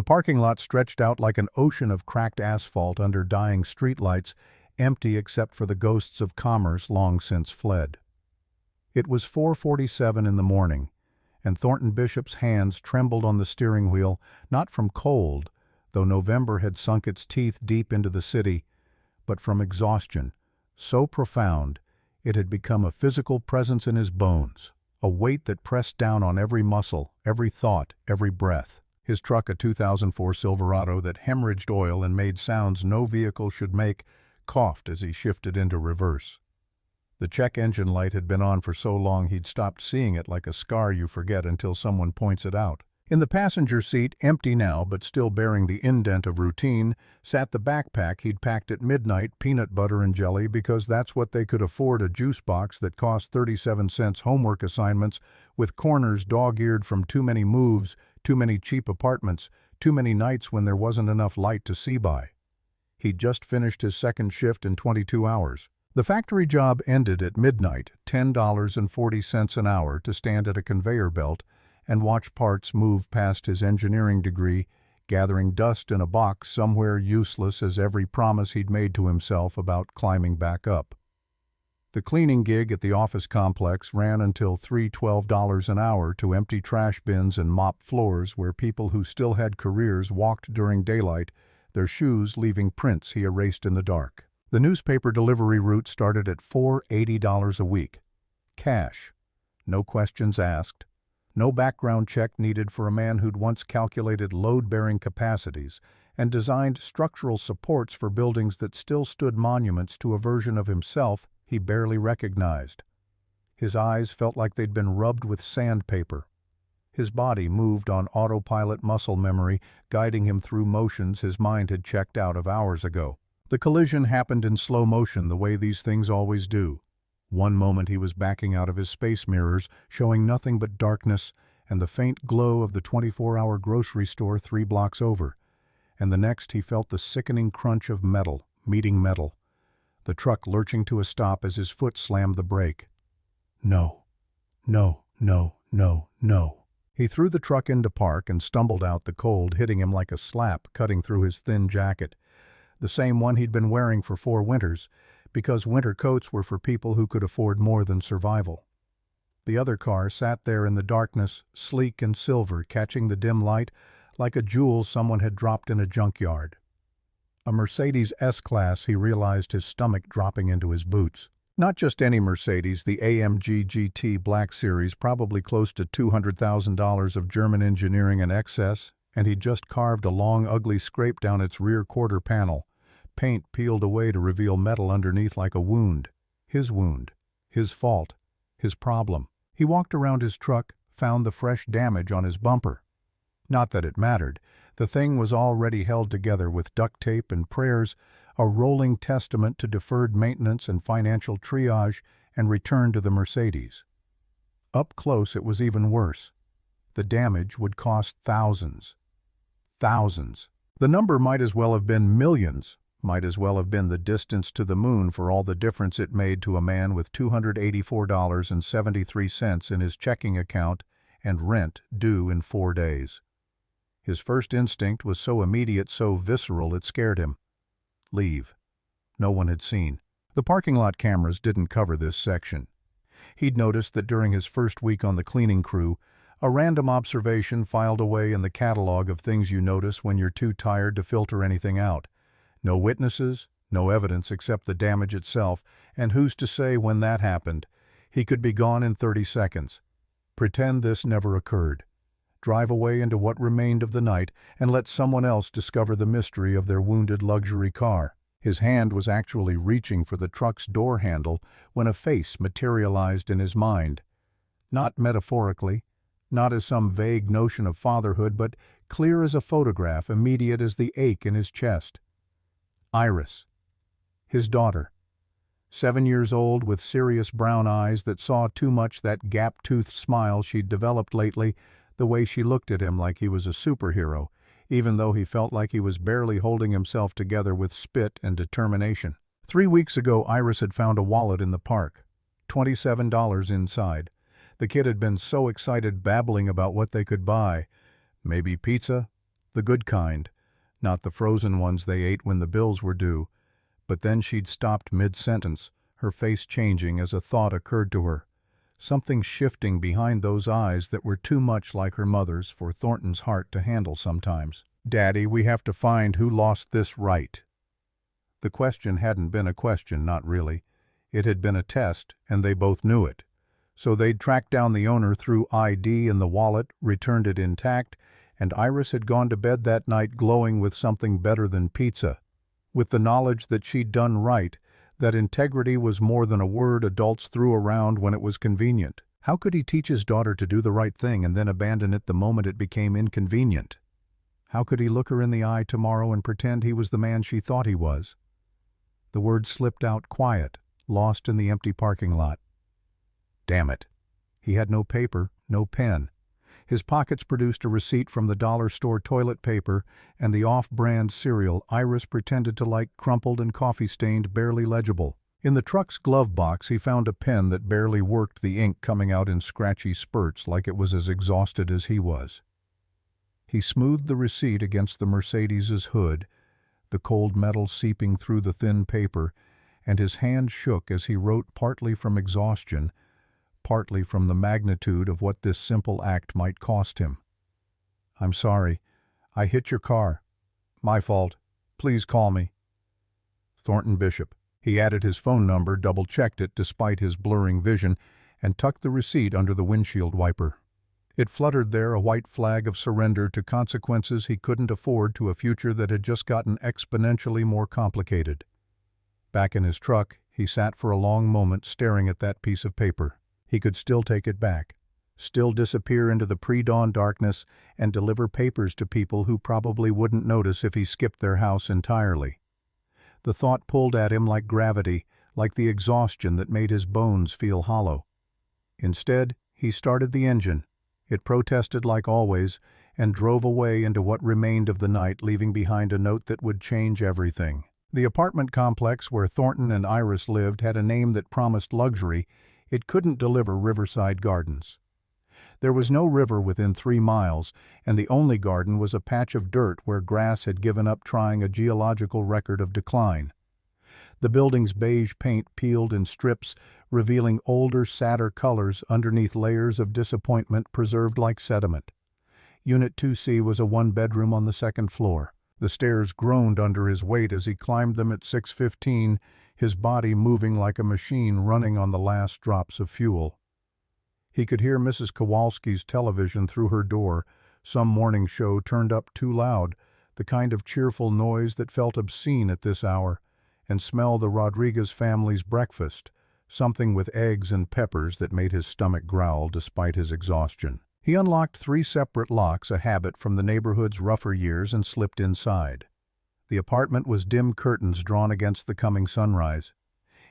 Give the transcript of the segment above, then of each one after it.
The parking lot stretched out like an ocean of cracked asphalt under dying streetlights, empty except for the ghosts of commerce long since fled. It was 4:47 in the morning, and Thornton Bishop's hands trembled on the steering wheel, not from cold, though November had sunk its teeth deep into the city, but from exhaustion, so profound it had become a physical presence in his bones, a weight that pressed down on every muscle, every thought, every breath. His truck, a 2004 Silverado that hemorrhaged oil and made sounds no vehicle should make, coughed as he shifted into reverse. The check engine light had been on for so long he'd stopped seeing it, like a scar you forget until someone points it out. In the passenger seat, empty now but still bearing the indent of routine, sat the backpack he'd packed at midnight, peanut butter and jelly, because that's what they could afford, a juice box that cost 37 cents, homework assignments with corners dog-eared from too many moves, too many cheap apartments, too many nights when there wasn't enough light to see by. He'd just finished his second shift in 22 hours. The factory job ended at midnight, $10.40 an hour to stand at a conveyor belt and watch parts move past his engineering degree, gathering dust in a box somewhere useless as every promise he'd made to himself about climbing back up. The cleaning gig at the office complex ran until $3.12 an hour to empty trash bins and mop floors where people who still had careers walked during daylight, their shoes leaving prints he erased in the dark. The newspaper delivery route started at $4.80 a week. Cash. No questions asked. No background check needed for a man who'd once calculated load-bearing capacities and designed structural supports for buildings that still stood monuments to a version of himself he barely recognized. His eyes felt like they'd been rubbed with sandpaper. His body moved on autopilot muscle memory, guiding him through motions his mind had checked out of hours ago. The collision happened in slow motion, the way these things always do. One moment he was backing out of his space mirrors, showing nothing but darkness and the faint glow of the 24-hour grocery store 3 blocks over, and the next he felt the sickening crunch of metal meeting metal, the truck lurching to a stop as his foot slammed the brake. No, no, no, no, no. He threw the truck into park and stumbled out, the cold hitting him like a slap, cutting through his thin jacket, the same one he'd been wearing for 4 winters, because winter coats were for people who could afford more than survival. The other car sat there in the darkness, sleek and silver, catching the dim light like a jewel someone had dropped in a junkyard. A Mercedes S-Class, he realized, his stomach dropping into his boots. Not just any Mercedes, the AMG GT Black Series, probably close to $200,000 of German engineering and excess, and he'd just carved a long, ugly scrape down its rear quarter panel. Paint peeled away to reveal metal underneath like a wound. His wound. His fault. His problem. He walked around his truck, found the fresh damage on his bumper. Not that it mattered. The thing was already held together with duct tape and prayers, a rolling testament to deferred maintenance and financial triage and return to the Mercedes. Up close it was even worse. The damage would cost thousands. Thousands. The number might as well have been millions. Might as well have been the distance to the moon for all the difference it made to a man with $284.73 in his checking account and rent due in 4 days. His first instinct was so immediate, so visceral, it scared him. Leave. No one had seen. The parking lot cameras didn't cover this section. He'd noticed that during his first week on the cleaning crew, a random observation filed away in the catalog of things you notice when you're too tired to filter anything out. No witnesses, no evidence except the damage itself, and who's to say when that happened? He could be gone in 30 seconds. Pretend this never occurred. Drive away into what remained of the night and let someone else discover the mystery of their wounded luxury car. His hand was actually reaching for the truck's door handle when a face materialized in his mind. Not metaphorically, not as some vague notion of fatherhood, but clear as a photograph, immediate as the ache in his chest. Iris. His daughter. 7 years old, with serious brown eyes that saw too much, that gap-toothed smile she'd developed lately, the way she looked at him like he was a superhero, even though he felt like he was barely holding himself together with spit and determination. 3 weeks ago, Iris had found a wallet in the park. $27 inside. The kid had been so excited, babbling about what they could buy. Maybe pizza, The good kind, not the frozen ones they ate when the bills were due. But then she'd stopped mid-sentence, her face changing as a thought occurred to her. Something shifting behind those eyes that were too much like her mother's for Thornton's heart to handle sometimes. "Daddy, we have to find who lost this right." The question hadn't been a question, not really. It had been a test, and they both knew it. So they'd tracked down the owner through ID in the wallet, returned it intact, and Iris had gone to bed that night glowing with something better than pizza. With the knowledge that she'd done right, that integrity was more than a word adults threw around when it was convenient. How could he teach his daughter to do the right thing and then abandon it the moment it became inconvenient? How could he look her in the eye tomorrow and pretend he was the man she thought he was? The words slipped out quiet, lost in the empty parking lot. Damn it. He had no paper, no pen. His pockets produced a receipt from the dollar store toilet paper and the off-brand cereal Iris pretended to like, crumpled and coffee-stained, barely legible. In the truck's glove box he found a pen that barely worked, the ink coming out in scratchy spurts like it was as exhausted as he was. He smoothed the receipt against the Mercedes's hood, the cold metal seeping through the thin paper, and his hand shook as he wrote, partly from exhaustion, partly from the magnitude of what this simple act might cost him. "I'm sorry. I hit your car. My fault. Please call me. Thornton Bishop." He added his phone number, double-checked it despite his blurring vision, and tucked the receipt under the windshield wiper. It fluttered there, a white flag of surrender to consequences he couldn't afford, to a future that had just gotten exponentially more complicated. Back in his truck, he sat for a long moment staring at that piece of paper. He could still take it back, still disappear into the pre-dawn darkness and deliver papers to people who probably wouldn't notice if he skipped their house entirely. The thought pulled at him like gravity, like the exhaustion that made his bones feel hollow. Instead, he started the engine. It protested like always and drove away into what remained of the night, leaving behind a note that would change everything. The apartment complex where Thornton and Iris lived had a name that promised luxury. It couldn't deliver riverside gardens. There was no river within 3 miles, and the only garden was a patch of dirt where grass had given up trying a geological record of decline. The building's beige paint peeled in strips, revealing older, sadder colors underneath layers of disappointment preserved like sediment. Unit 2C was a one-bedroom on the 2nd floor. The stairs groaned under his weight as he climbed them at 6:15, his body moving like a machine running on the last drops of fuel. He could hear Mrs. Kowalski's television through her door, some morning show turned up too loud, the kind of cheerful noise that felt obscene at this hour, and smell the Rodriguez family's breakfast, something with eggs and peppers that made his stomach growl despite his exhaustion. He unlocked 3 separate locks, a habit from the neighborhood's rougher years, and slipped inside. The apartment was dim curtains drawn against the coming sunrise.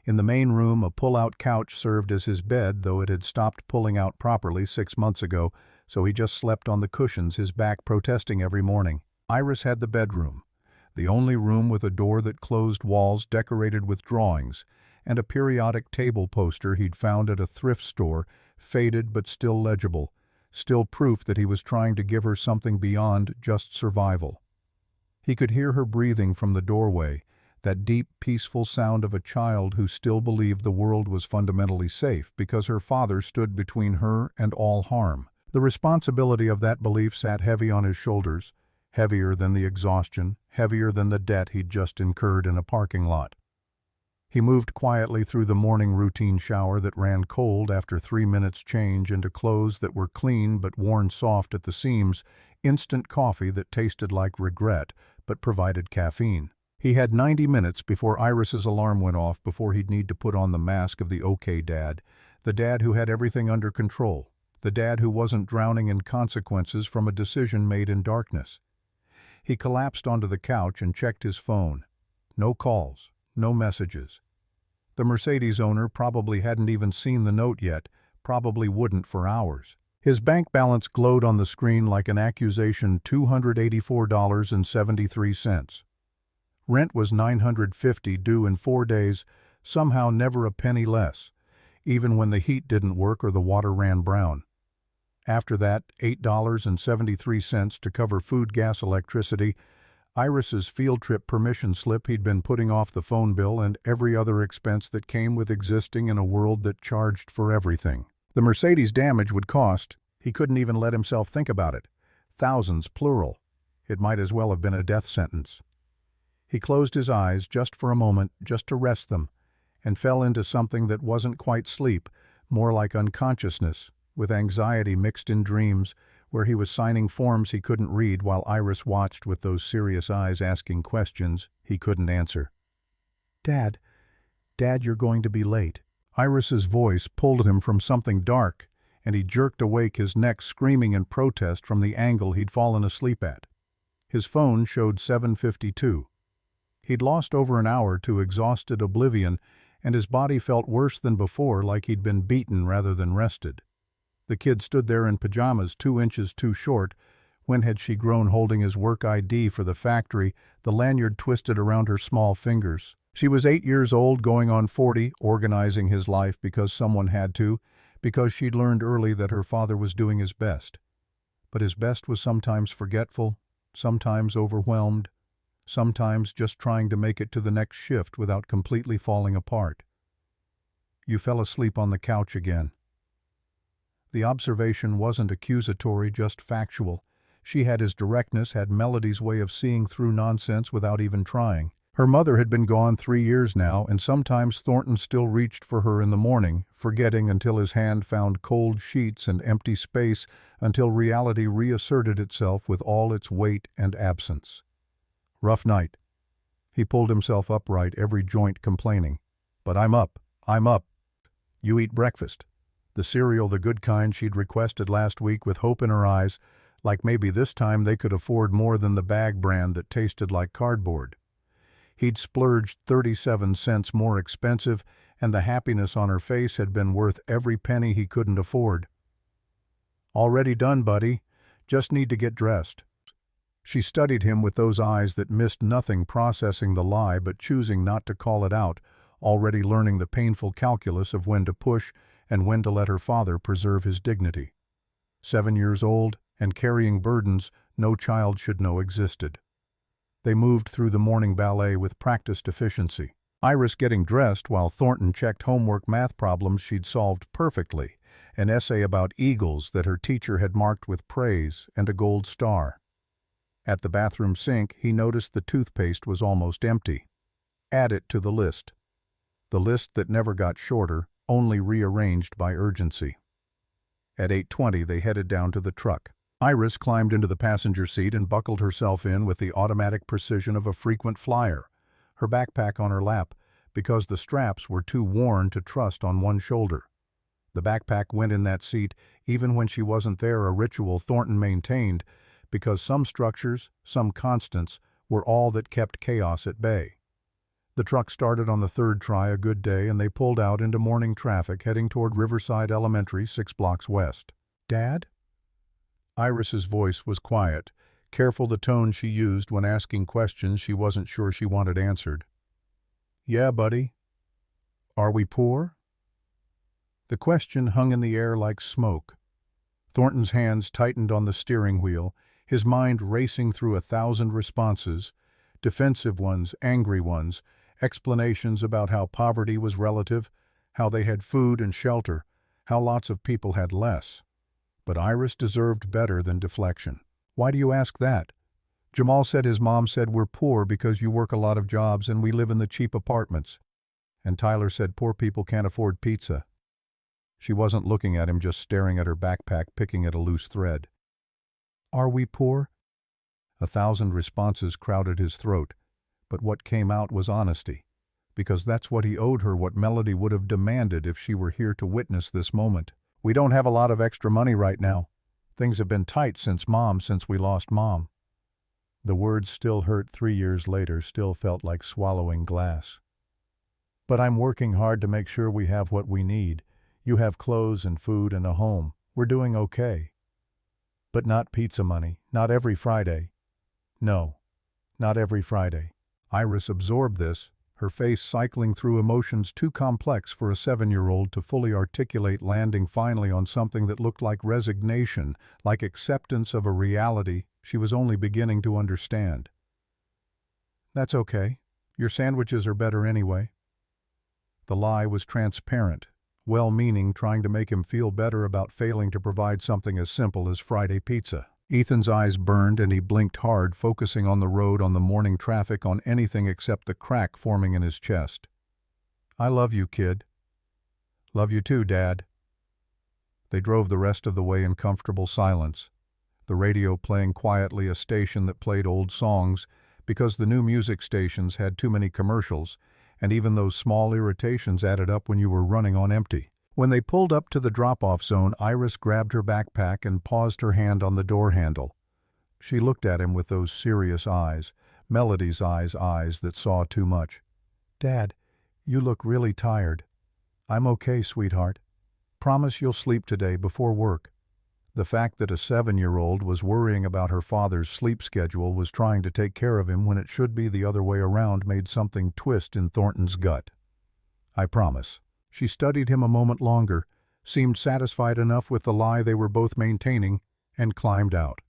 In the main room, a pull-out couch served as his bed, though it had stopped pulling out properly 6 months ago, so he just slept on the cushions, his back protesting every morning. Iris had the bedroom, the only room with a door that closed, walls decorated with drawings, and a periodic table poster he'd found at a thrift store, faded but still legible, still proof that he was trying to give her something beyond just survival. He could hear her breathing from the doorway, that deep, peaceful sound of a child who still believed the world was fundamentally safe because her father stood between her and all harm. The responsibility of that belief sat heavy on his shoulders, heavier than the exhaustion, heavier than the debt he'd just incurred in a parking lot. He moved quietly through the morning routine shower that ran cold after 3 minutes change into clothes that were clean but worn soft at the seams, instant coffee that tasted like regret but provided caffeine. He had 90 minutes before Iris's alarm went off before he'd need to put on the mask of the okay dad, the dad who had everything under control, the dad who wasn't drowning in consequences from a decision made in darkness. He collapsed onto the couch and checked his phone. No calls, no messages. The Mercedes owner probably hadn't even seen the note yet, probably wouldn't for hours. His bank balance glowed on the screen like an accusation, $284.73. Rent was $950 due in 4 days, somehow never a penny less, even when the heat didn't work or the water ran brown. After that, $8.73 to cover food, gas, electricity, Iris's field trip permission slip he'd been putting off the phone bill and every other expense that came with existing in a world that charged for everything. The Mercedes damage would cost, he couldn't even let himself think about it. Thousands, plural. It might as well have been a death sentence. He closed his eyes just for a moment, just to rest them, and fell into something that wasn't quite sleep, more like unconsciousness, with anxiety mixed in dreams, where he was signing forms he couldn't read while Iris watched with those serious eyes asking questions he couldn't answer. "Dad, you're going to be late." Iris's voice pulled him from something dark, and he jerked awake, his neck screaming in protest from the angle he'd fallen asleep at. His phone showed 7:52. He'd lost over an hour to exhausted oblivion, and his body felt worse than before, like he'd been beaten rather than rested. The kid stood there in pajamas 2 inches too short. When had she grown, holding his work ID for the factory, the lanyard twisted around her small fingers? She was 8 years old, going on 40, organizing his life because someone had to, because she'd learned early that her father was doing his best. But his best was sometimes forgetful, sometimes overwhelmed, sometimes just trying to make it to the next shift without completely falling apart. "You fell asleep on the couch again." The observation wasn't accusatory, just factual. She had his directness, had Melody's way of seeing through nonsense without even trying. Her mother had been gone 3 years now, and sometimes Thornton still reached for her in the morning, forgetting until his hand found cold sheets and empty space, until reality reasserted itself with all its weight and absence. Rough night. He pulled himself upright, every joint complaining. "But I'm up. I'm up." "You eat breakfast." The cereal, the good kind she'd requested last week, with hope in her eyes, like maybe this time they could afford more than the bag brand that tasted like cardboard. He'd splurged 37 cents more expensive, and the happiness on her face had been worth every penny he couldn't afford. "Already done, buddy. Just need to get dressed." She studied him with those eyes that missed nothing, processing the lie but choosing not to call it out, already learning the painful calculus of when to push and when to let her father preserve his dignity. 7 years old, and carrying burdens no child should know existed. They moved through the morning ballet with practiced efficiency. Iris getting dressed while Thornton checked homework math problems she'd solved perfectly, an essay about eagles that her teacher had marked with praise and a gold star. At the bathroom sink, he noticed the toothpaste was almost empty. Add it to the list. The list that never got shorter, only rearranged by urgency. At 8:20 they headed down to the truck. Iris climbed into the passenger seat and buckled herself in with the automatic precision of a frequent flyer, her backpack on her lap, because the straps were too worn to trust on one shoulder. The backpack went in that seat even when she wasn't there, a ritual Thornton maintained, because some structures, some constants, were all that kept chaos at bay. The truck started on the third try, a good day, and they pulled out into morning traffic, heading toward Riverside Elementary, 6 blocks west. "Dad?" Iris's voice was quiet, careful the tone she used when asking questions she wasn't sure she wanted answered. "Yeah, buddy." "Are we poor?" The question hung in the air like smoke. Thornton's hands tightened on the steering wheel, his mind racing through 1,000 responses, defensive ones, angry ones, explanations about how poverty was relative, how they had food and shelter, how lots of people had less. But Iris deserved better than deflection. "Why do you ask that?" "Jamal said his mom said we're poor because you work a lot of jobs and we live in the cheap apartments. And Tyler said poor people can't afford pizza." She wasn't looking at him, just staring at her backpack, picking at a loose thread. "Are we poor?" 1,000 responses crowded his throat, but what came out was honesty, because that's what he owed her, what Melody would have demanded if she were here to witness this moment. "We don't have a lot of extra money right now. Things have been tight since we lost Mom." The words still hurt 3 years later, still felt like swallowing glass. "But I'm working hard to make sure we have what we need. You have clothes and food and a home. We're doing okay." "But not pizza money, not every Friday." "No, not every Friday." Iris absorbed this, her face cycling through emotions too complex for a 7-year-old to fully articulate, landing finally on something that looked like resignation, like acceptance of a reality she was only beginning to understand. "That's okay. Your sandwiches are better anyway." The lie was transparent, well-meaning, trying to make him feel better about failing to provide something as simple as Friday pizza. Ethan's eyes burned and he blinked hard, focusing on the road, on the morning traffic, on anything except the crack forming in his chest. "I love you, kid." "Love you too, Dad." They drove the rest of the way in comfortable silence, the radio playing quietly, a station that played old songs, because the new music stations had too many commercials, and even those small irritations added up when you were running on empty. When they pulled up to the drop-off zone, Iris grabbed her backpack and paused, her hand on the door handle. She looked at him with those serious eyes, Melody's eyes that saw too much. "Dad, you look really tired." "I'm okay, sweetheart. Promise you'll sleep today before work." The fact that a 7-year-old was worrying about her father's sleep schedule, was trying to take care of him when it should be the other way around, made something twist in Thornton's gut. "I promise." She studied him a moment longer, seemed satisfied enough with the lie they were both maintaining, and climbed out.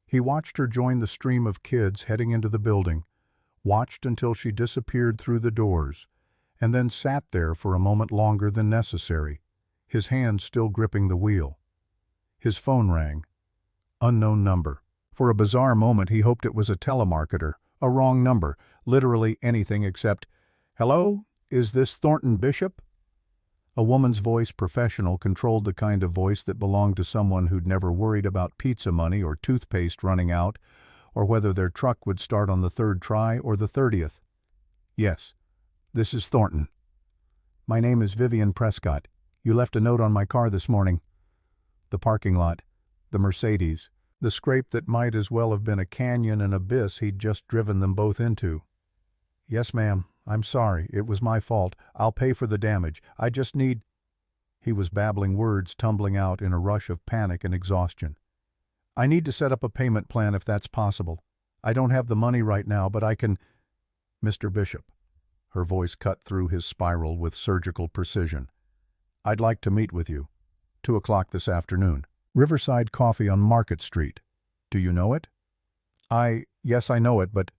He watched her join the stream of kids heading into the building, watched until she disappeared through the doors, and then sat there for a moment longer than necessary, his hand still gripping the wheel. His phone rang. Unknown number. For a bizarre moment he hoped it was a telemarketer, a wrong number, literally anything except, "Hello, is this Thornton Bishop?" A woman's voice, professional, controlled the kind of voice that belonged to someone who'd never worried about pizza money or toothpaste running out, or whether their truck would start on the 3rd try or the 30th. "Yes, this is Thornton. My name is Vivian Prescott. You left a note on my car this morning." The parking lot, the Mercedes, the scrape that might as well have been a canyon and abyss he'd just driven them both into. "Yes, ma'am. I'm sorry. It was my fault. I'll pay for the damage. I just need—" He was babbling, words tumbling out in a rush of panic and exhaustion. "I need to set up a payment plan if that's possible. I don't have the money right now, but I can—" "Mr. Bishop." Her voice cut through his spiral with surgical precision. "I'd like to meet with you. 2 o'clock this afternoon. Riverside Coffee on Market Street. Do you know it?" Yes, I know it, but—"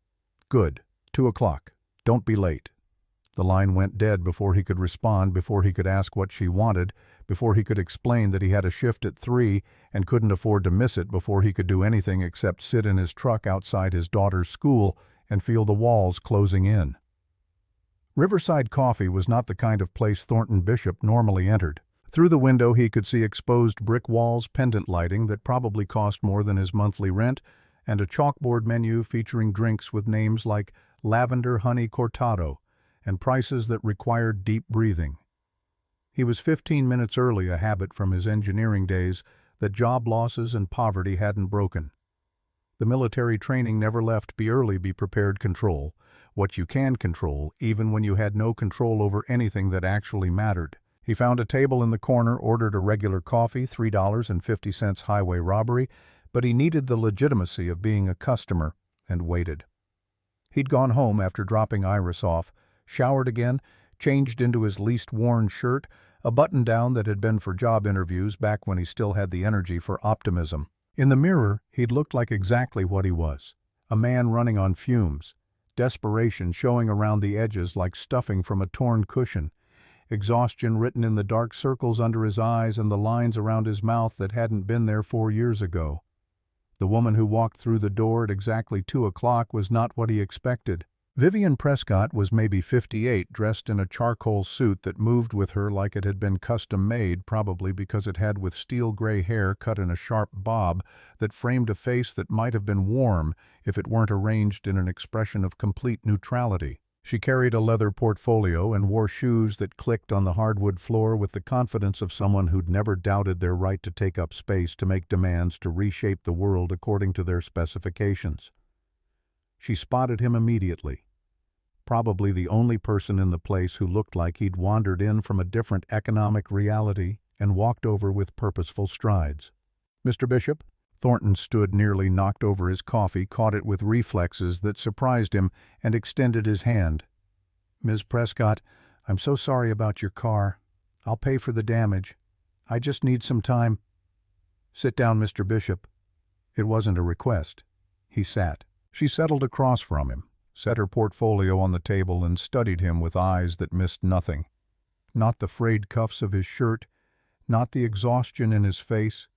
"Good. 2 o'clock. Don't be late." The line went dead before he could respond, before he could ask what she wanted, before he could explain that he had a shift at 3 and couldn't afford to miss it, before he could do anything except sit in his truck outside his daughter's school and feel the walls closing in. Riverside Coffee was not the kind of place Thornton Bishop normally entered. Through the window he could see exposed brick walls, pendant lighting that probably cost more than his monthly rent, and a chalkboard menu featuring drinks with names like Lavender Honey Cortado and prices that required deep breathing. He was 15 minutes early, a habit from his engineering days that job losses and poverty hadn't broken. The military training never left "be early, be prepared" control, what you can control, even when you had no control over anything that actually mattered. He found a table in the corner, ordered a regular coffee, $3.50 highway robbery, but he needed the legitimacy of being a customer, and waited. He'd gone home after dropping Iris off, showered again, changed into his least worn shirt, a button-down that had been for job interviews back when he still had the energy for optimism. In the mirror, he'd looked like exactly what he was, a man running on fumes, desperation showing around the edges like stuffing from a torn cushion, exhaustion written in the dark circles under his eyes and the lines around his mouth that hadn't been there 4 years ago. The woman who walked through the door at exactly 2 o'clock was not what he expected. Vivian Prescott was maybe 58, dressed in a charcoal suit that moved with her like it had been custom-made, probably because it had with steel gray hair cut in a sharp bob that framed a face that might have been warm if it weren't arranged in an expression of complete neutrality. She carried a leather portfolio and wore shoes that clicked on the hardwood floor with the confidence of someone who'd never doubted their right to take up space, to make demands, to reshape the world according to their specifications. She spotted him immediately. Probably the only person in the place who looked like he'd wandered in from a different economic reality and walked over with purposeful strides. "Mr. Bishop?" Thornton stood, nearly knocked over his coffee, caught it with reflexes that surprised him, and extended his hand. Ms. Prescott, I'm so sorry about your car. I'll pay for the damage. I just need some time. Sit down, Mr. Bishop. It wasn't a request. He sat. She settled across from him, set her portfolio on the table, and studied him with eyes that missed nothing. Not the frayed cuffs of his shirt, not the exhaustion in his face,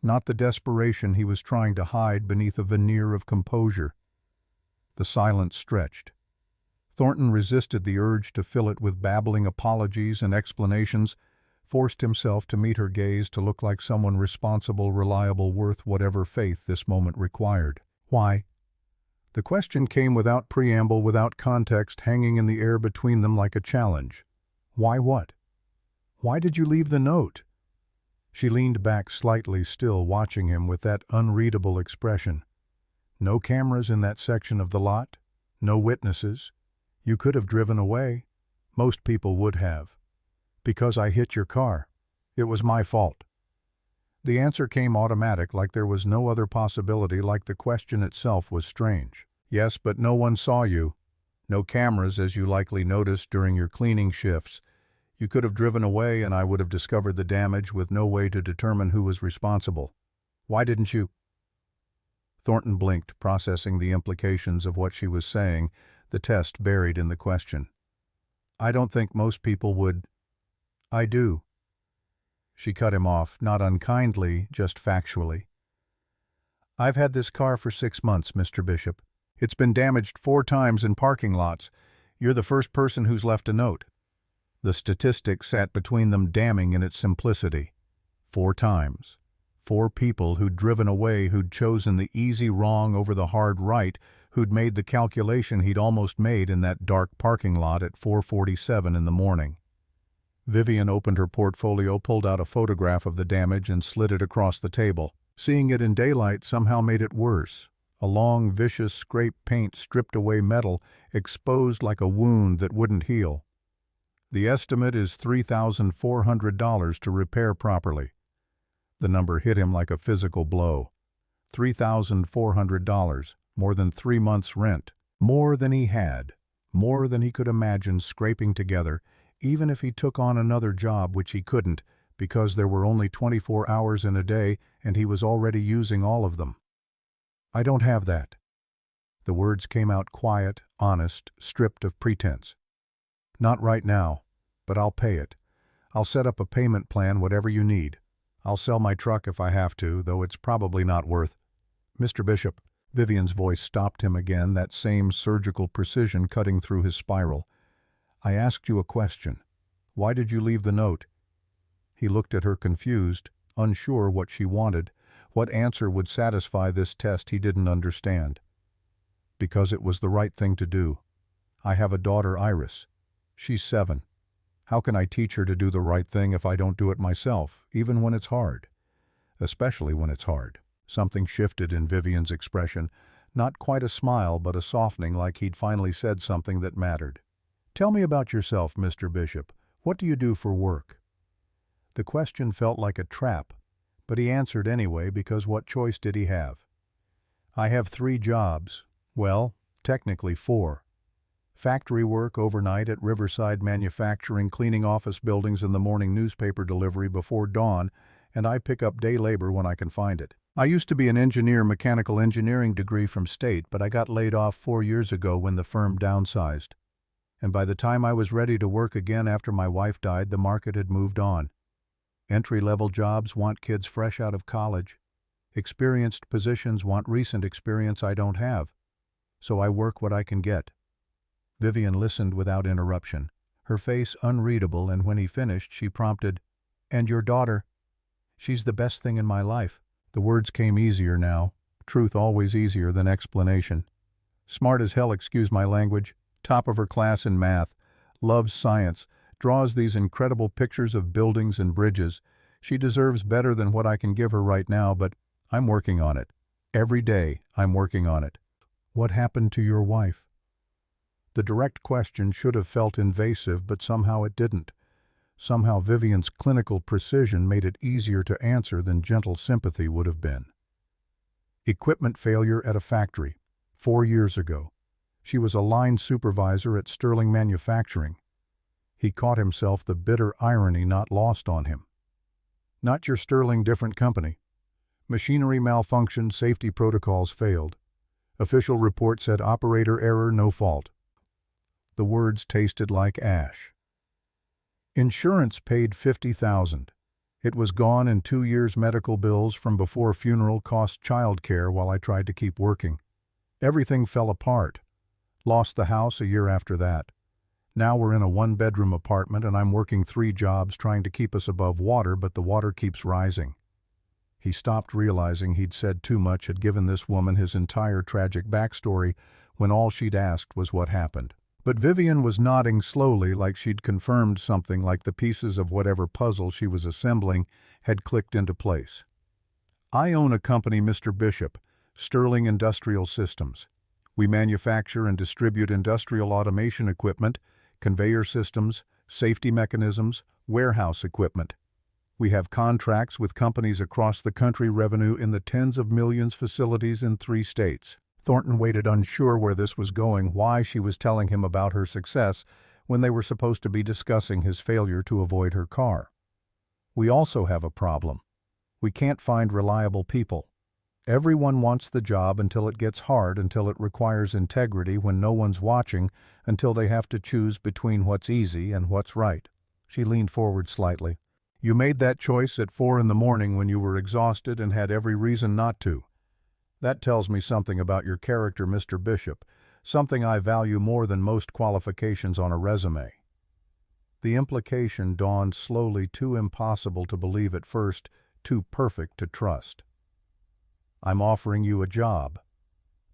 not the desperation he was trying to hide beneath a veneer of composure. The silence stretched. Thornton resisted the urge to fill it with babbling apologies and explanations, forced himself to meet her gaze, to look like someone responsible, reliable, worth whatever faith this moment required. Why? The question came without preamble, without context, hanging in the air between them like a challenge. Why what? Why did you leave the note? She leaned back slightly, still watching him with that unreadable expression. No cameras in that section of the lot? No witnesses? You could have driven away. Most people would have. Because I hit your car. It was my fault. The answer came automatic, like there was no other possibility, like the question itself was strange. Yes, but no one saw you. No cameras, as you likely noticed during your cleaning shifts. You could have driven away and I would have discovered the damage with no way to determine who was responsible. Why didn't you? Thornton blinked, processing the implications of what she was saying, the test buried in the question. I don't think most people would. I do. She cut him off, not unkindly, just factually. I've had this car for 6 months, Mr. Bishop. It's been damaged 4 times in parking lots. You're the first person who's left a note. The statistic sat between them, damning in its simplicity. 4 times. 4 people who'd driven away, who'd chosen the easy wrong over the hard right, who'd made the calculation he'd almost made in that dark parking lot at 4:47 in the morning. Vivian opened her portfolio, pulled out a photograph of the damage, and slid it across the table. Seeing it in daylight somehow made it worse. A long, vicious scrape, paint, stripped away metal, exposed like a wound that wouldn't heal. The estimate is $3,400 to repair properly. The number hit him like a physical blow. $3,400, more than 3 months' rent. More than he had, more than he could imagine scraping together, even if he took on another job, which he couldn't, because there were only 24 hours in a day and he was already using all of them. I don't have that. The words came out quiet, honest, stripped of pretense. Not right now, but I'll pay it. I'll set up a payment plan, whatever you need. I'll sell my truck if I have to, though it's probably not worth. Mr. Bishop, Vivian's voice stopped him again, that same surgical precision cutting through his spiral. I asked you a question. Why did you leave the note? He looked at her confused, unsure what she wanted, what answer would satisfy this test he didn't understand. Because it was the right thing to do. I have a daughter, Iris. She's 7. How can I teach her to do the right thing if I don't do it myself, even when it's hard? Especially when it's hard. Something shifted in Vivian's expression, not quite a smile, but a softening, like he'd finally said something that mattered. Tell me about yourself, Mr. Bishop. What do you do for work? The question felt like a trap, but he answered anyway, because what choice did he have? I have 3 jobs. Well, technically 4. Factory work overnight at Riverside Manufacturing, cleaning office buildings in the morning, newspaper delivery before dawn, and I pick up day labor when I can find it. I used to be an engineer, mechanical engineering degree from state, but I got laid off 4 years ago when the firm downsized. And by the time I was ready to work again after my wife died, the market had moved on. Entry-level jobs want kids fresh out of college. Experienced positions want recent experience I don't have. So I work what I can get. Vivian listened without interruption, her face unreadable, and when he finished, she prompted, And your daughter? She's the best thing in my life. The words came easier now, truth always easier than explanation. Smart as hell, excuse my language, top of her class in math, loves science, draws these incredible pictures of buildings and bridges. She deserves better than what I can give her right now, but I'm working on it. Every day, I'm working on it. What happened to your wife? The direct question should have felt invasive, but somehow it didn't. Somehow Vivian's clinical precision made it easier to answer than gentle sympathy would have been. Equipment failure at a factory, 4 years ago. She was a line supervisor at Sterling Manufacturing. He caught himself, the bitter irony not lost on him. Not your Sterling, different company. Machinery malfunctioned, safety protocols failed. Official report said operator error, no fault. The words tasted like ash. Insurance paid $50,000. It was gone, and 2 years' medical bills from before funeral cost child care while I tried to keep working. Everything fell apart. Lost the house a year after that. Now we're in a 1-bedroom apartment and I'm working 3 jobs trying to keep us above water, but the water keeps rising. He stopped, realizing he'd said too much, had given this woman his entire tragic backstory when all she'd asked was what happened. But Vivian was nodding slowly, like she'd confirmed something, like the pieces of whatever puzzle she was assembling had clicked into place. I own a company, Mr. Bishop, Sterling Industrial Systems. We manufacture and distribute industrial automation equipment, conveyor systems, safety mechanisms, warehouse equipment. We have contracts with companies across the country, revenue in the tens of millions, facilities in 3 states. Thornton waited, unsure where this was going, why she was telling him about her success when they were supposed to be discussing his failure to avoid her car. We also have a problem. We can't find reliable people. Everyone wants the job until it gets hard, until it requires integrity when no one's watching, until they have to choose between what's easy and what's right. She leaned forward slightly. You made that choice at 4 in the morning when you were exhausted and had every reason not to. That tells me something about your character, Mr. Bishop, something I value more than most qualifications on a resume. The implication dawned slowly, too impossible to believe at first, too perfect to trust. I'm offering you a job.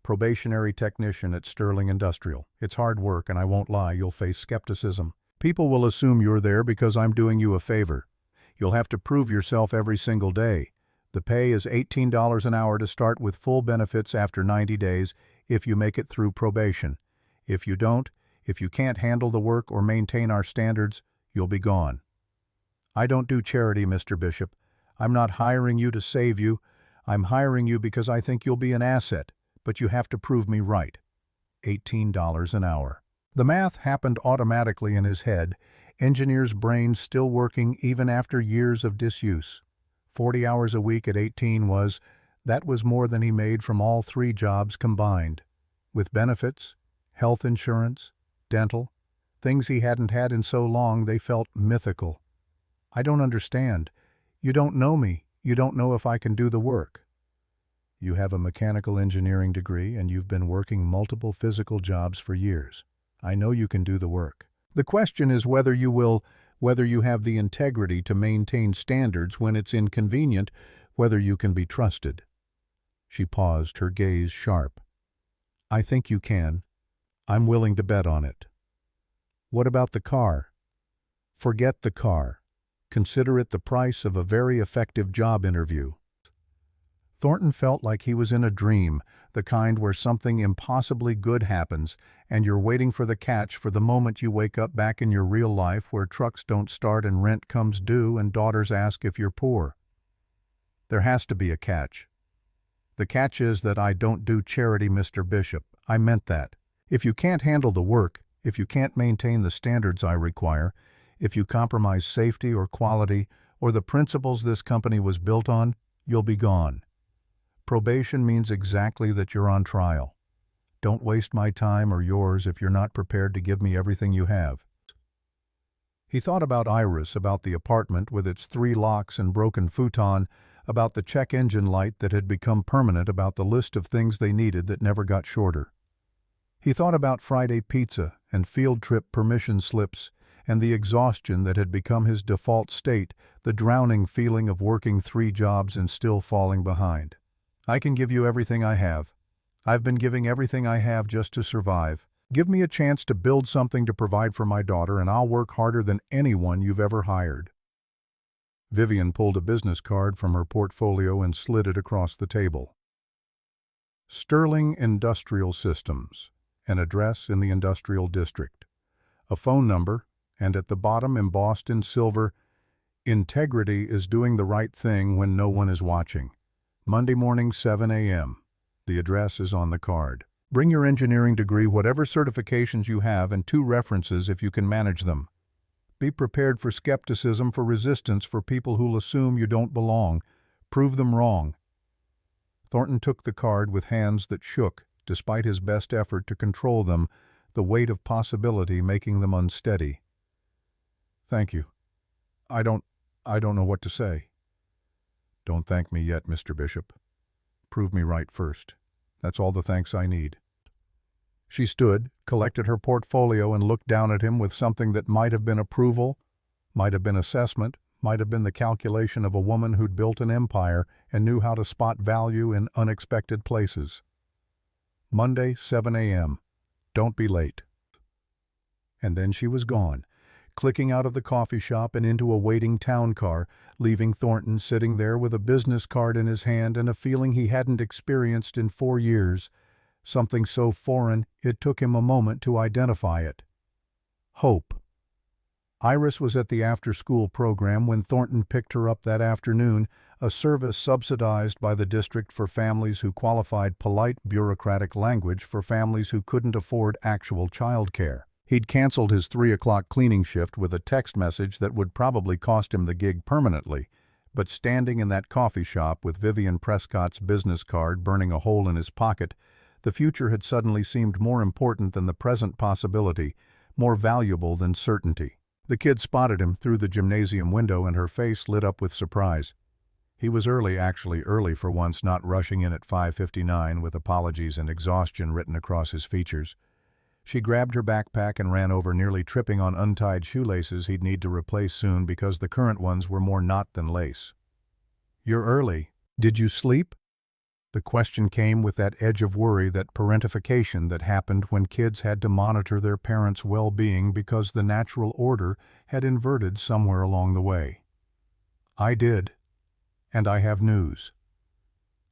Probationary technician at Sterling Industrial. It's hard work, and I won't lie, you'll face skepticism. People will assume you're there because I'm doing you a favor. You'll have to prove yourself every single day. The pay is $18 an hour to start, with full benefits after 90 days if you make it through probation. If you don't, if you can't handle the work or maintain our standards, you'll be gone. I don't do charity, Mr. Bishop. I'm not hiring you to save you. I'm hiring you because I think you'll be an asset, but you have to prove me right. $18 an hour. The math happened automatically in his head, engineer's brain still working even after years of disuse. 40 hours a week at 18 that was more than he made from all 3 jobs combined. With benefits, health insurance, dental, things he hadn't had in so long they felt mythical. I don't understand. You don't know me. You don't know if I can do the work. You have a mechanical engineering degree and you've been working multiple physical jobs for years. I know you can do the work. The question is whether you have the integrity to maintain standards when it's inconvenient, whether you can be trusted. She paused, her gaze sharp. I think you can. I'm willing to bet on it. What about the car? Forget the car. Consider it the price of a very effective job interview. Thornton felt like he was in a dream, the kind where something impossibly good happens, and you're waiting for the catch, for the moment you wake up back in your real life where trucks don't start and rent comes due and daughters ask if you're poor. There has to be a catch. The catch is that I don't do charity, Mr. Bishop. I meant that. If you can't handle the work, if you can't maintain the standards I require, if you compromise safety or quality or the principles this company was built on, you'll be gone. Probation means exactly that, you're on trial. Don't waste my time or yours if you're not prepared to give me everything you have. He thought about Iris, about the apartment with its 3 locks and broken futon, about the check engine light that had become permanent, about the list of things they needed that never got shorter. He thought about Friday pizza and field trip permission slips and the exhaustion that had become his default state, the drowning feeling of working 3 jobs and still falling behind. I can give you everything I have. I've been giving everything I have just to survive. Give me a chance to build something to provide for my daughter, and I'll work harder than anyone you've ever hired. Vivian pulled a business card from her portfolio and slid it across the table. Sterling Industrial Systems, an address in the industrial district, a phone number, and at the bottom, embossed in silver, integrity is doing the right thing when no one is watching. Monday morning, 7 a.m. The address is on the card. Bring your engineering degree, whatever certifications you have, and 2 references if you can manage them. Be prepared for skepticism, for resistance, for people who'll assume you don't belong. Prove them wrong. Thornton took the card with hands that shook, despite his best effort to control them, the weight of possibility making them unsteady. Thank you. I don't know what to say. Don't thank me yet, Mr. Bishop. Prove me right first. That's all the thanks I need. She stood, collected her portfolio, and looked down at him with something that might have been approval, might have been assessment, might have been the calculation of a woman who'd built an empire and knew how to spot value in unexpected places. Monday, 7 a.m. Don't be late. And then she was gone, clicking out of the coffee shop and into a waiting town car, leaving Thornton sitting there with a business card in his hand and a feeling he hadn't experienced in 4 years, something so foreign it took him a moment to identify it. Hope. Iris was at the after-school program when Thornton picked her up that afternoon, a service subsidized by the district for families who qualified, polite bureaucratic language for families who couldn't afford actual childcare. He'd canceled his 3 o'clock cleaning shift with a text message that would probably cost him the gig permanently, but standing in that coffee shop with Vivian Prescott's business card burning a hole in his pocket, the future had suddenly seemed more important than the present possibility, more valuable than certainty. The kid spotted him through the gymnasium window and her face lit up with surprise. He was early, actually early for once, not rushing in at 5:59 with apologies and exhaustion written across his features. She grabbed her backpack and ran over, nearly tripping on untied shoelaces he'd need to replace soon because the current ones were more knot than lace. "You're early. Did you sleep?" The question came with that edge of worry, that parentification that happened when kids had to monitor their parents' well-being because the natural order had inverted somewhere along the way. "I did. And I have news."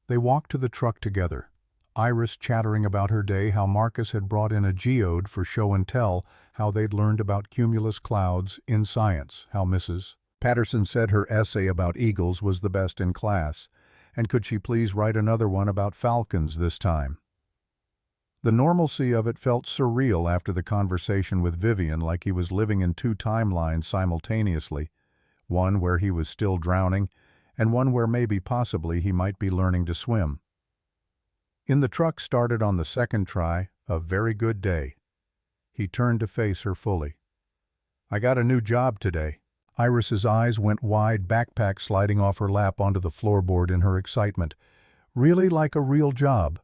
They walked to the truck together, Iris chattering about her day, how Marcus had brought in a geode for show and tell, how they'd learned about cumulus clouds in science, how Mrs. Patterson said her essay about eagles was the best in class, and could she please write another one about falcons this time? The normalcy of it felt surreal after the conversation with Vivian, like he was living in 2 timelines simultaneously, one where he was still drowning, and one where maybe possibly he might be learning to swim. In the truck started on the second try, a very good day. He turned to face her fully. "I got a new job today." Iris's eyes went wide, backpack sliding off her lap onto the floorboard in her excitement. "Really, like a real job?"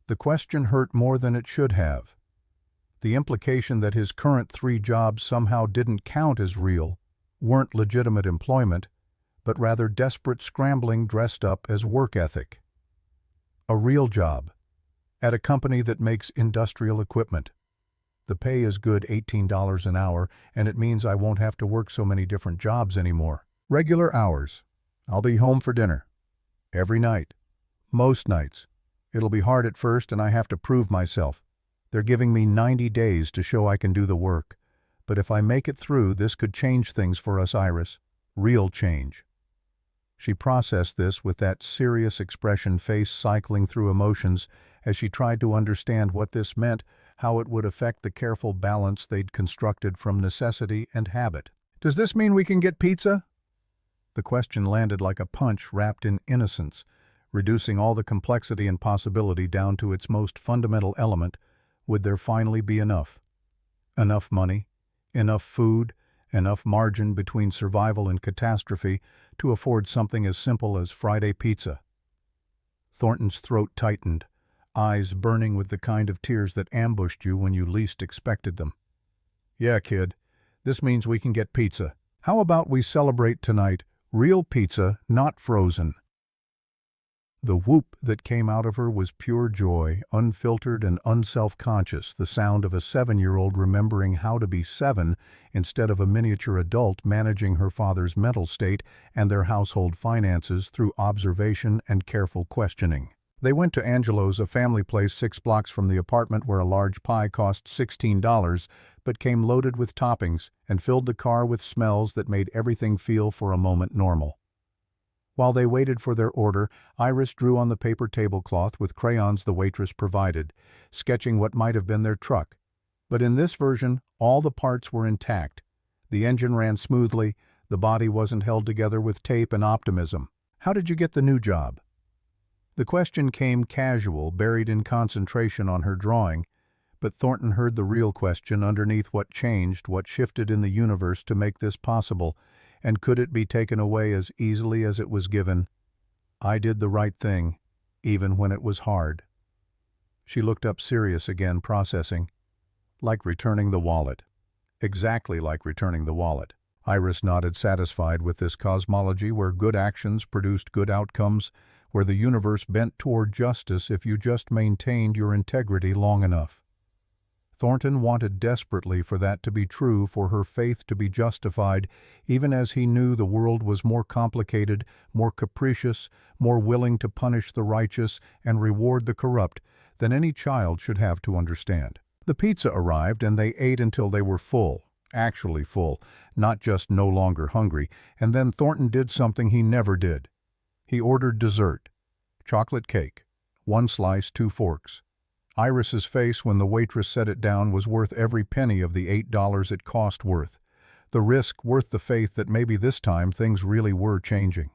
The question hurt more than it should have. The implication that his current 3 jobs somehow didn't count as real, weren't legitimate employment, but rather desperate scrambling dressed up as work ethic. A real job, at a company that makes industrial equipment. The pay is good, $18 an hour, and it means I won't have to work so many different jobs anymore. Regular hours. I'll be home for dinner. Every night. Most nights. It'll be hard at first and I have to prove myself. They're giving me 90 days to show I can do the work. But if I make it through, this could change things for us, Iris. Real change. She processed this with that serious expression, face cycling through emotions, as she tried to understand what this meant, how it would affect the careful balance they'd constructed from necessity and habit. "Does this mean we can get pizza?" The question landed like a punch wrapped in innocence, reducing all the complexity and possibility down to its most fundamental element. Would there finally be enough? Enough money, enough food, enough margin between survival and catastrophe to afford something as simple as Friday pizza. Thornton's throat tightened, eyes burning with the kind of tears that ambushed you when you least expected them. "Yeah, kid, this means we can get pizza. How about we celebrate tonight? Real pizza, not frozen." The whoop that came out of her was pure joy, unfiltered and unself-conscious, the sound of a 7-year-old remembering how to be 7 instead of a miniature adult managing her father's mental state and their household finances through observation and careful questioning. They went to Angelo's, a family place 6 blocks from the apartment where a large pie cost $16 but came loaded with toppings and filled the car with smells that made everything feel for a moment normal. While they waited for their order, Iris drew on the paper tablecloth with crayons the waitress provided, sketching what might have been their truck. But in this version, all the parts were intact. The engine ran smoothly, the body wasn't held together with tape and optimism. "How did you get the new job?" The question came casual, buried in concentration on her drawing, but Thornton heard the real question underneath what changed, what shifted in the universe to make this possible, and could it be taken away as easily as it was given? "I did the right thing, even when it was hard." She looked up, serious again, processing. "Like returning the wallet." "Exactly like returning the wallet." Iris nodded, satisfied with this cosmology where good actions produced good outcomes, where the universe bent toward justice if you just maintained your integrity long enough. Thornton wanted desperately for that to be true, for her faith to be justified, even as he knew the world was more complicated, more capricious, more willing to punish the righteous and reward the corrupt than any child should have to understand. The pizza arrived and they ate until they were full, actually full, not just no longer hungry, and then Thornton did something he never did. He ordered dessert. Chocolate cake. 1 slice, 2 forks. Iris's face when the waitress set it down was worth every penny of the $8 it cost worth. The risk worth the faith that maybe this time things really were changing.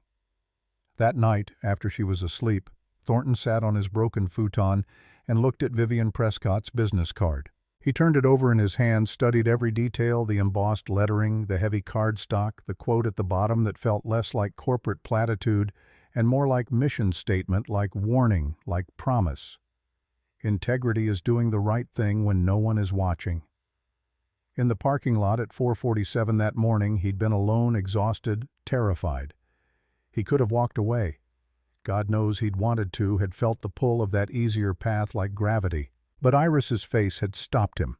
That night, after she was asleep, Thornton sat on his broken futon and looked at Vivian Prescott's business card. He turned it over in his hand, studied every detail, the embossed lettering, the heavy cardstock, the quote at the bottom that felt less like corporate platitude and more like mission statement, like warning, like promise. Integrity is doing the right thing when no one is watching. In the parking lot at 4:47 that morning, he'd been alone, exhausted, terrified. He could have walked away. God knows he'd wanted to, had felt the pull of that easier path like gravity. But Iris's face had stopped him.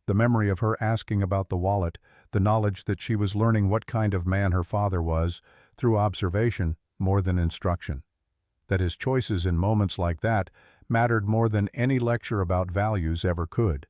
The memory of her asking about the wallet, the knowledge that she was learning what kind of man her father was, through observation more than instruction. That his choices in moments like that mattered more than any lecture about values ever could.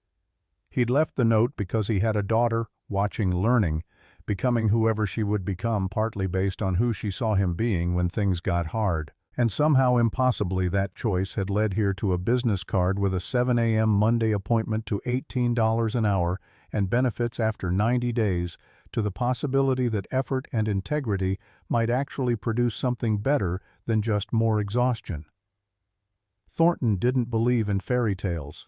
He'd left the note because he had a daughter, watching, learning, becoming whoever she would become, partly based on who she saw him being when things got hard. And somehow impossibly that choice had led here to a business card with a 7 a.m. Monday appointment to $18 an hour and benefits after 90 days, to the possibility that effort and integrity might actually produce something better than just more exhaustion. Thornton didn't believe in fairy tales.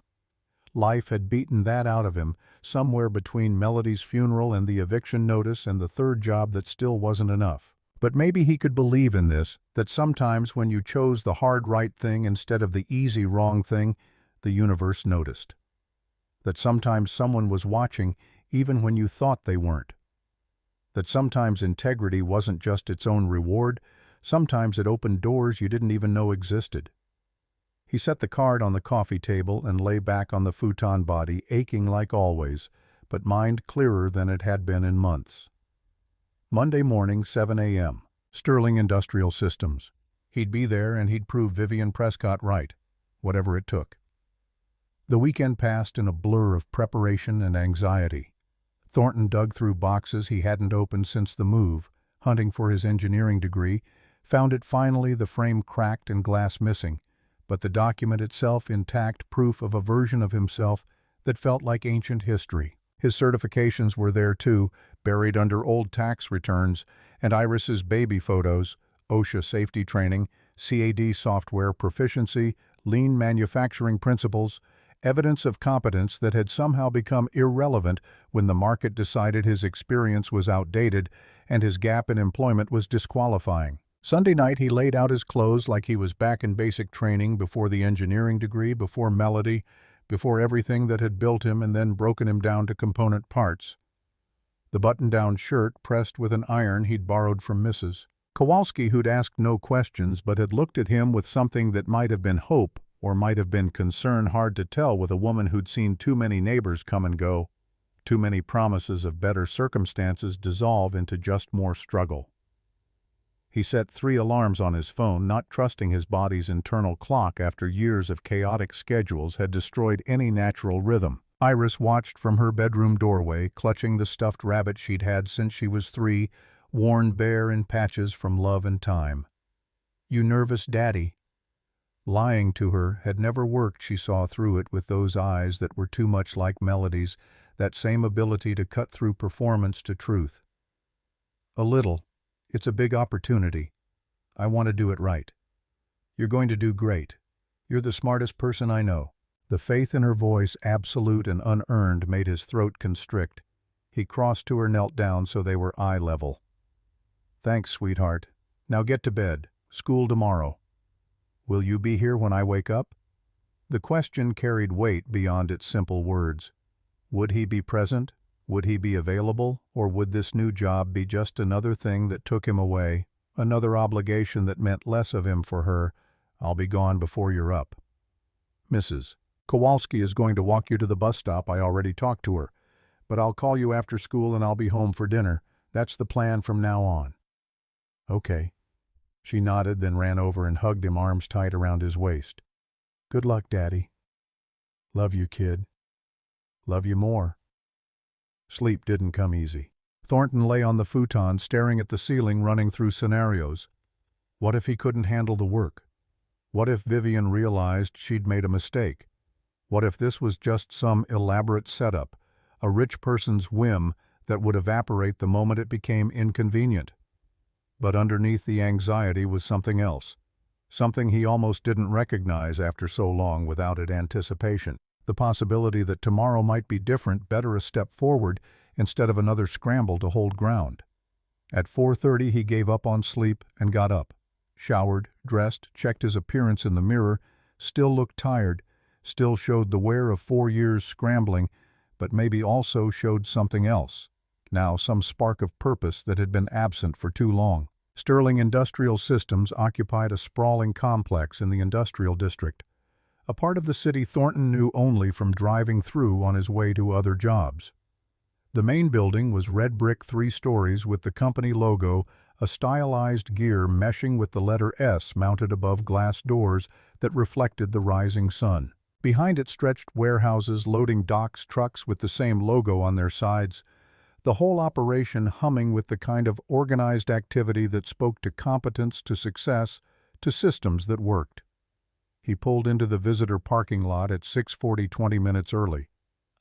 Life had beaten that out of him, somewhere between Melody's funeral and the eviction notice and the third job that still wasn't enough. But maybe he could believe in this, that sometimes when you chose the hard right thing instead of the easy wrong thing, the universe noticed. That sometimes someone was watching even when you thought they weren't. That sometimes integrity wasn't just its own reward, sometimes it opened doors you didn't even know existed. He set the card on the coffee table and lay back on the futon body, aching like always, but mind clearer than it had been in months. Monday morning, 7 a.m. Sterling Industrial Systems. He'd be there and he'd prove Vivian Prescott right, whatever it took. The weekend passed in a blur of preparation and anxiety. Thornton dug through boxes he hadn't opened since the move, hunting for his engineering degree, found it finally, the frame cracked and glass missing, but the document itself intact, proof of a version of himself that felt like ancient history. His certifications were there too, buried under old tax returns, and Iris's baby photos, OSHA safety training, CAD software proficiency, lean manufacturing principles, evidence of competence that had somehow become irrelevant when the market decided his experience was outdated and his gap in employment was disqualifying. Sunday night he laid out his clothes like he was back in basic training, before the engineering degree, before Melody, before everything that had built him and then broken him down to component parts. The button-down shirt pressed with an iron he'd borrowed from Mrs. Kowalski, who'd asked no questions but had looked at him with something that might have been hope or might have been concern, hard to tell, with a woman who'd seen too many neighbors come and go, too many promises of better circumstances dissolve into just more struggle. He set 3 alarms on his phone, not trusting his body's internal clock after years of chaotic schedules had destroyed any natural rhythm. Iris watched from her bedroom doorway, clutching the stuffed rabbit she'd had since she was 3, worn bare in patches from love and time. "You nervous daddy." Lying to her had never worked. She saw through it with those eyes that were too much like melodies, that same ability to cut through performance to truth. "A little. It's a big opportunity. I want to do it right. You're going to do great. You're the smartest person I know." The faith in her voice, absolute and unearned, made his throat constrict. He crossed to her, knelt down so they were eye level. "Thanks, sweetheart. Now get to bed. School tomorrow. Will you be here when I wake up?" The question carried weight beyond its simple words. Would he be present? Would he be available? Or would this new job be just another thing that took him away, another obligation that meant less of him for her? "I'll be gone before you're up." "Mrs. Kowalski is going to walk you to the bus stop. I already talked to her. But I'll call you after school and I'll be home for dinner. That's the plan from now on." "Okay." She nodded, then ran over and hugged him, arms tight around his waist. "Good luck, Daddy." "Love you, kid. Love you more." Sleep didn't come easy. Thornton lay on the futon, staring at the ceiling, running through scenarios. What if he couldn't handle the work? What if Vivian realized she'd made a mistake? What if this was just some elaborate setup, a rich person's whim that would evaporate the moment it became inconvenient? But underneath the anxiety was something else, something he almost didn't recognize after so long without it: anticipation, the possibility that tomorrow might be different, better, a step forward instead of another scramble to hold ground. At 4:30 he gave up on sleep and got up, showered, dressed, checked his appearance in the mirror, still looked tired, still showed the wear of 4 years scrambling, but maybe also showed something else. Now some spark of purpose that had been absent for too long. Sterling Industrial Systems occupied a sprawling complex in the industrial district, a part of the city Thornton knew only from driving through on his way to other jobs. The main building was red brick, 3 stories, with the company logo, a stylized gear meshing with the letter S mounted above glass doors that reflected the rising sun. Behind it stretched warehouses, loading docks, trucks with the same logo on their sides, the whole operation humming with the kind of organized activity that spoke to competence, to success, to systems that worked. He pulled into the visitor parking lot at 6:40, 20 minutes early.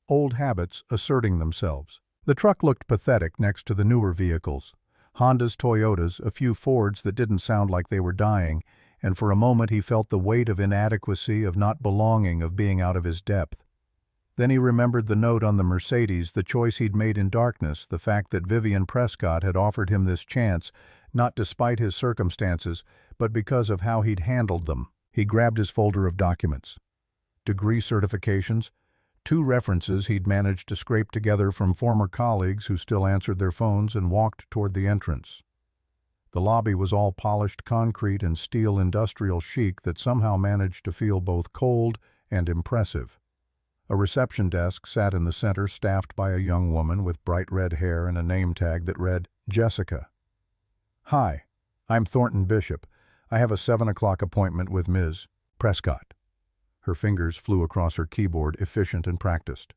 Old habits asserting themselves. The truck looked pathetic next to the newer vehicles. Hondas, Toyotas, a few Fords that didn't sound like they were dying, and for a moment he felt the weight of inadequacy, of not belonging, of being out of his depth. Then he remembered the note on the Mercedes, the choice he'd made in darkness, the fact that Vivian Prescott had offered him this chance, not despite his circumstances, but because of how he'd handled them. He grabbed his folder of documents. Degree certifications, 2 references he'd managed to scrape together from former colleagues who still answered their phones, and walked toward the entrance. The lobby was all polished concrete and steel industrial chic that somehow managed to feel both cold and impressive. A reception desk sat in the center, staffed by a young woman with bright red hair and a name tag that read, Jessica. "Hi, I'm Thornton Bishop. I have a 7 o'clock appointment with Ms. Prescott." Her fingers flew across her keyboard, efficient and practiced.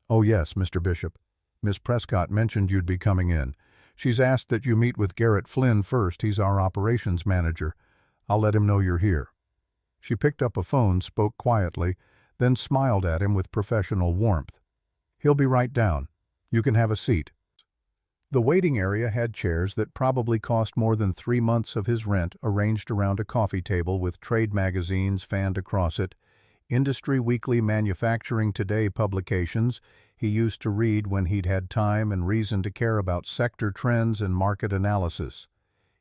"Oh yes, Mr. Bishop. Miss Prescott mentioned you'd be coming in. She's asked that you meet with Garrett Flynn first. He's our operations manager. I'll let him know you're here." She picked up a phone, spoke quietly, then smiled at him with professional warmth. "He'll be right down. You can have a seat." The waiting area had chairs that probably cost more than 3 months of his rent, arranged around a coffee table with trade magazines fanned across it, Industry Weekly, Manufacturing Today publications he used to read when he'd had time and reason to care about sector trends and market analysis.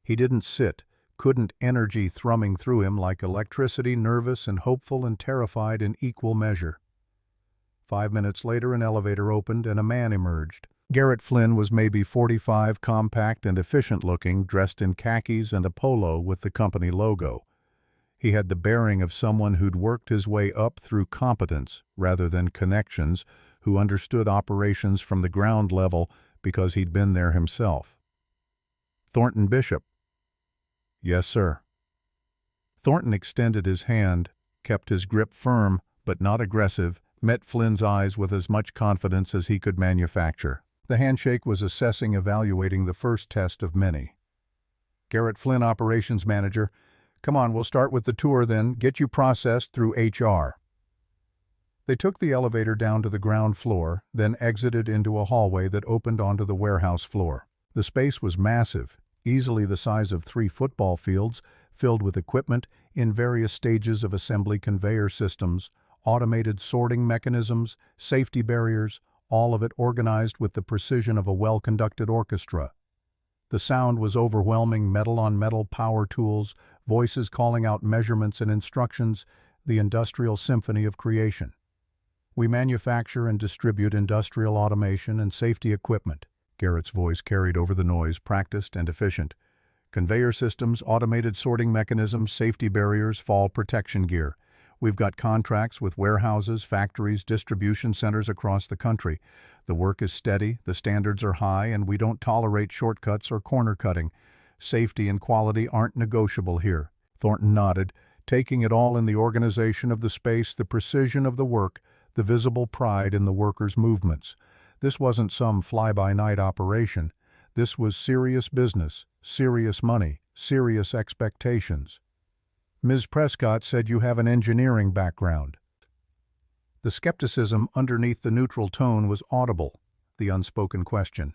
He didn't sit, couldn't, energy thrumming through him like electricity, nervous and hopeful and terrified in equal measure. 5 minutes later an elevator opened and a man emerged. Garrett Flynn was maybe 45, compact and efficient-looking, dressed in khakis and a polo with the company logo. He had the bearing of someone who'd worked his way up through competence rather than connections, who understood operations from the ground level because he'd been there himself. "Thornton Bishop." "Yes, sir." Thornton extended his hand, kept his grip firm but not aggressive, met Flynn's eyes with as much confidence as he could manufacture. The handshake was evaluating the first test of many. Garrett Flynn, operations manager. Come on, we'll start with the tour then, get you processed through HR. They took the elevator down to the ground floor, then exited into a hallway that opened onto the warehouse floor. The space was massive, easily the size of 3 football fields, filled with equipment in various stages of assembly, conveyor systems, automated sorting mechanisms, safety barriers, all of it organized with the precision of a well-conducted orchestra. The sound was overwhelming, metal-on-metal power tools, voices calling out measurements and instructions, the industrial symphony of creation. We manufacture and distribute industrial automation and safety equipment. Garrett's voice carried over the noise, practiced and efficient. Conveyor systems, automated sorting mechanisms, safety barriers, fall protection gear. We've got contracts with warehouses, factories, distribution centers across the country. The work is steady, the standards are high, and we don't tolerate shortcuts or corner cutting. Safety and quality aren't negotiable here. Thornton nodded, taking it all in: the organization of the space, the precision of the work, the visible pride in the workers' movements. This wasn't some fly-by-night operation. This was serious business, serious money, serious expectations. Ms. Prescott said you have an engineering background. The skepticism underneath the neutral tone was audible, the unspoken question.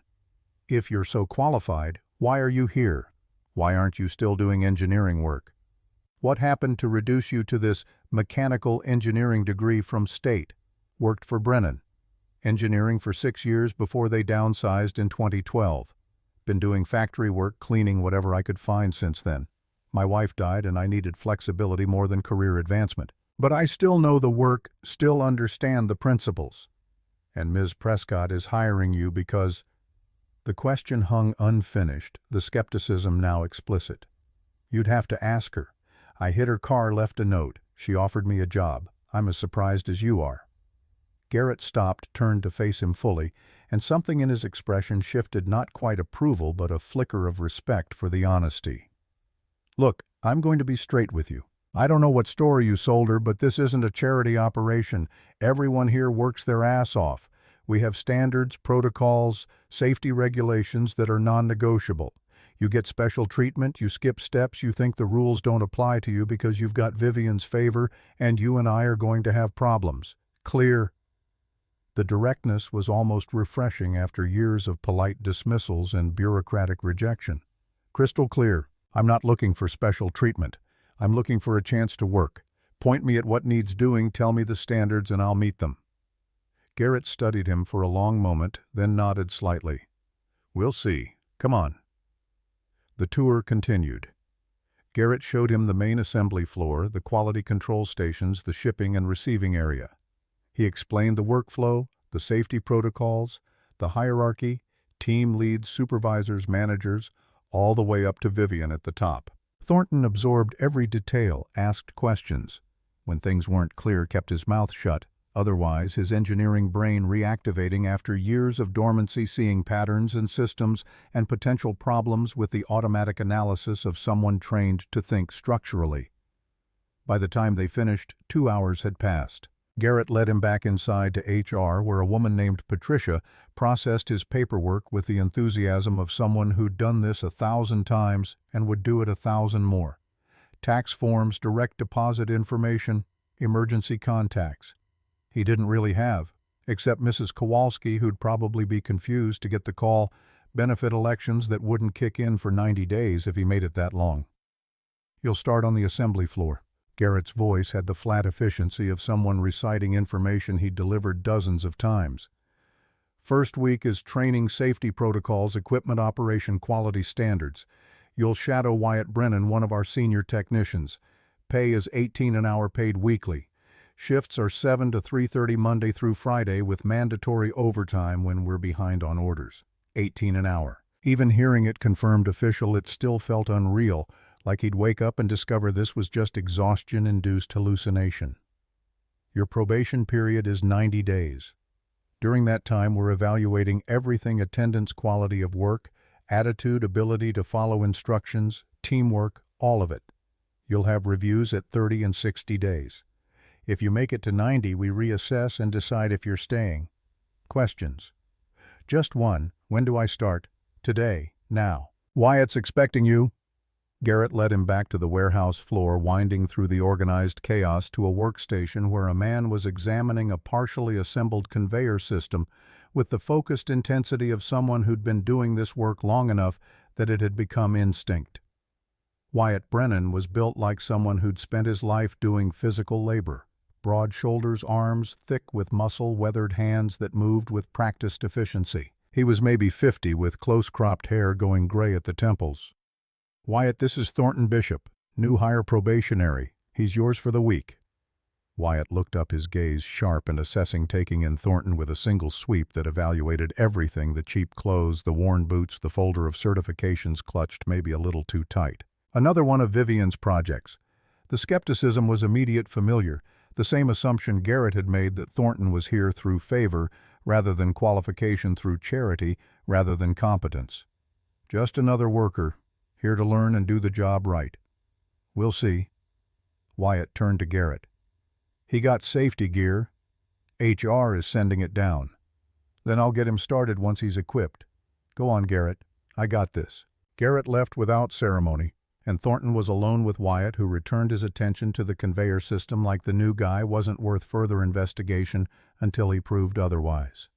If you're so qualified, why are you here? Why aren't you still doing engineering work? What happened to reduce you to this mechanical engineering degree from state? Worked for Brennan. Engineering for 6 years before they downsized in 2012. Been doing factory work, cleaning whatever I could find since then. My wife died and I needed flexibility more than career advancement. But I still know the work, still understand the principles. And Ms. Prescott is hiring you because... The question hung unfinished, the skepticism now explicit. You'd have to ask her. I hit her car, left a note. She offered me a job. I'm as surprised as you are. Garrett stopped, turned to face him fully, and something in his expression shifted, not quite approval, but a flicker of respect for the honesty. Look, I'm going to be straight with you. I don't know what story you sold her, but this isn't a charity operation. Everyone here works their ass off. We have standards, protocols, safety regulations that are non-negotiable. You get special treatment, you skip steps, you think the rules don't apply to you because you've got Vivian's favor, and you and I are going to have problems. Clear? The directness was almost refreshing after years of polite dismissals and bureaucratic rejection. Crystal clear. I'm not looking for special treatment. I'm looking for a chance to work. Point me at what needs doing, tell me the standards, and I'll meet them. Garrett studied him for a long moment, then nodded slightly. We'll see. Come on. The tour continued. Garrett showed him the main assembly floor, the quality control stations, the shipping and receiving area. He explained the workflow, the safety protocols, the hierarchy, team leads, supervisors, managers, all the way up to Vivian at the top. Thornton absorbed every detail, asked questions. When things weren't clear, kept his mouth shut. Otherwise, his engineering brain reactivating after years of dormancy, seeing patterns and systems and potential problems with the automatic analysis of someone trained to think structurally. By the time they finished, 2 hours had passed. Garrett led him back inside to HR, where a woman named Patricia processed his paperwork with the enthusiasm of someone who'd done this 1,000 times and would do it 1,000 more. Tax forms, direct deposit information, emergency contacts. He didn't really have, except Mrs. Kowalski, who'd probably be confused to get the call, benefit elections that wouldn't kick in for 90 days if he made it that long. You'll start on the assembly floor. Garrett's voice had the flat efficiency of someone reciting information he'd delivered dozens of times. First week is training, safety protocols, equipment operation quality standards. You'll shadow Wyatt Brennan, one of our senior technicians. Pay is $18 an hour, paid weekly. Shifts are 7 to 3:30 Monday through Friday with mandatory overtime when we're behind on orders. $18 an hour. Even hearing it confirmed official, it still felt unreal, like he'd wake up and discover this was just exhaustion-induced hallucination. Your probation period is 90 days. During that time, we're evaluating everything: attendance, quality of work, attitude, ability to follow instructions, teamwork, all of it. You'll have reviews at 30 and 60 days. If you make it to 90, we reassess and decide if you're staying. Questions? Just one. When do I start? Today. Now. Wyatt's expecting you. Garrett led him back to the warehouse floor, winding through the organized chaos to a workstation where a man was examining a partially assembled conveyor system with the focused intensity of someone who'd been doing this work long enough that it had become instinct. Wyatt Brennan was built like someone who'd spent his life doing physical labor. Broad shoulders, arms thick with muscle, weathered hands that moved with practiced efficiency. He was maybe 50 with close-cropped hair going gray at the temples. Wyatt, this is Thornton Bishop, new hire probationary. He's yours for the week. Wyatt looked up, his gaze sharp and assessing, taking in Thornton with a single sweep that evaluated everything: the cheap clothes, the worn boots, the folder of certifications clutched maybe a little too tight. Another one of Vivian's projects. The skepticism was immediate, familiar, the same assumption Garrett had made that Thornton was here through favor rather than qualification, through charity rather than competence. Just another worker, here to learn and do the job right. We'll see. Wyatt turned to Garrett. He got safety gear. HR is sending it down. Then I'll get him started once he's equipped. Go on, Garrett. I got this. Garrett left without ceremony, and Thornton was alone with Wyatt, who returned his attention to the conveyor system like the new guy wasn't worth further investigation until he proved otherwise.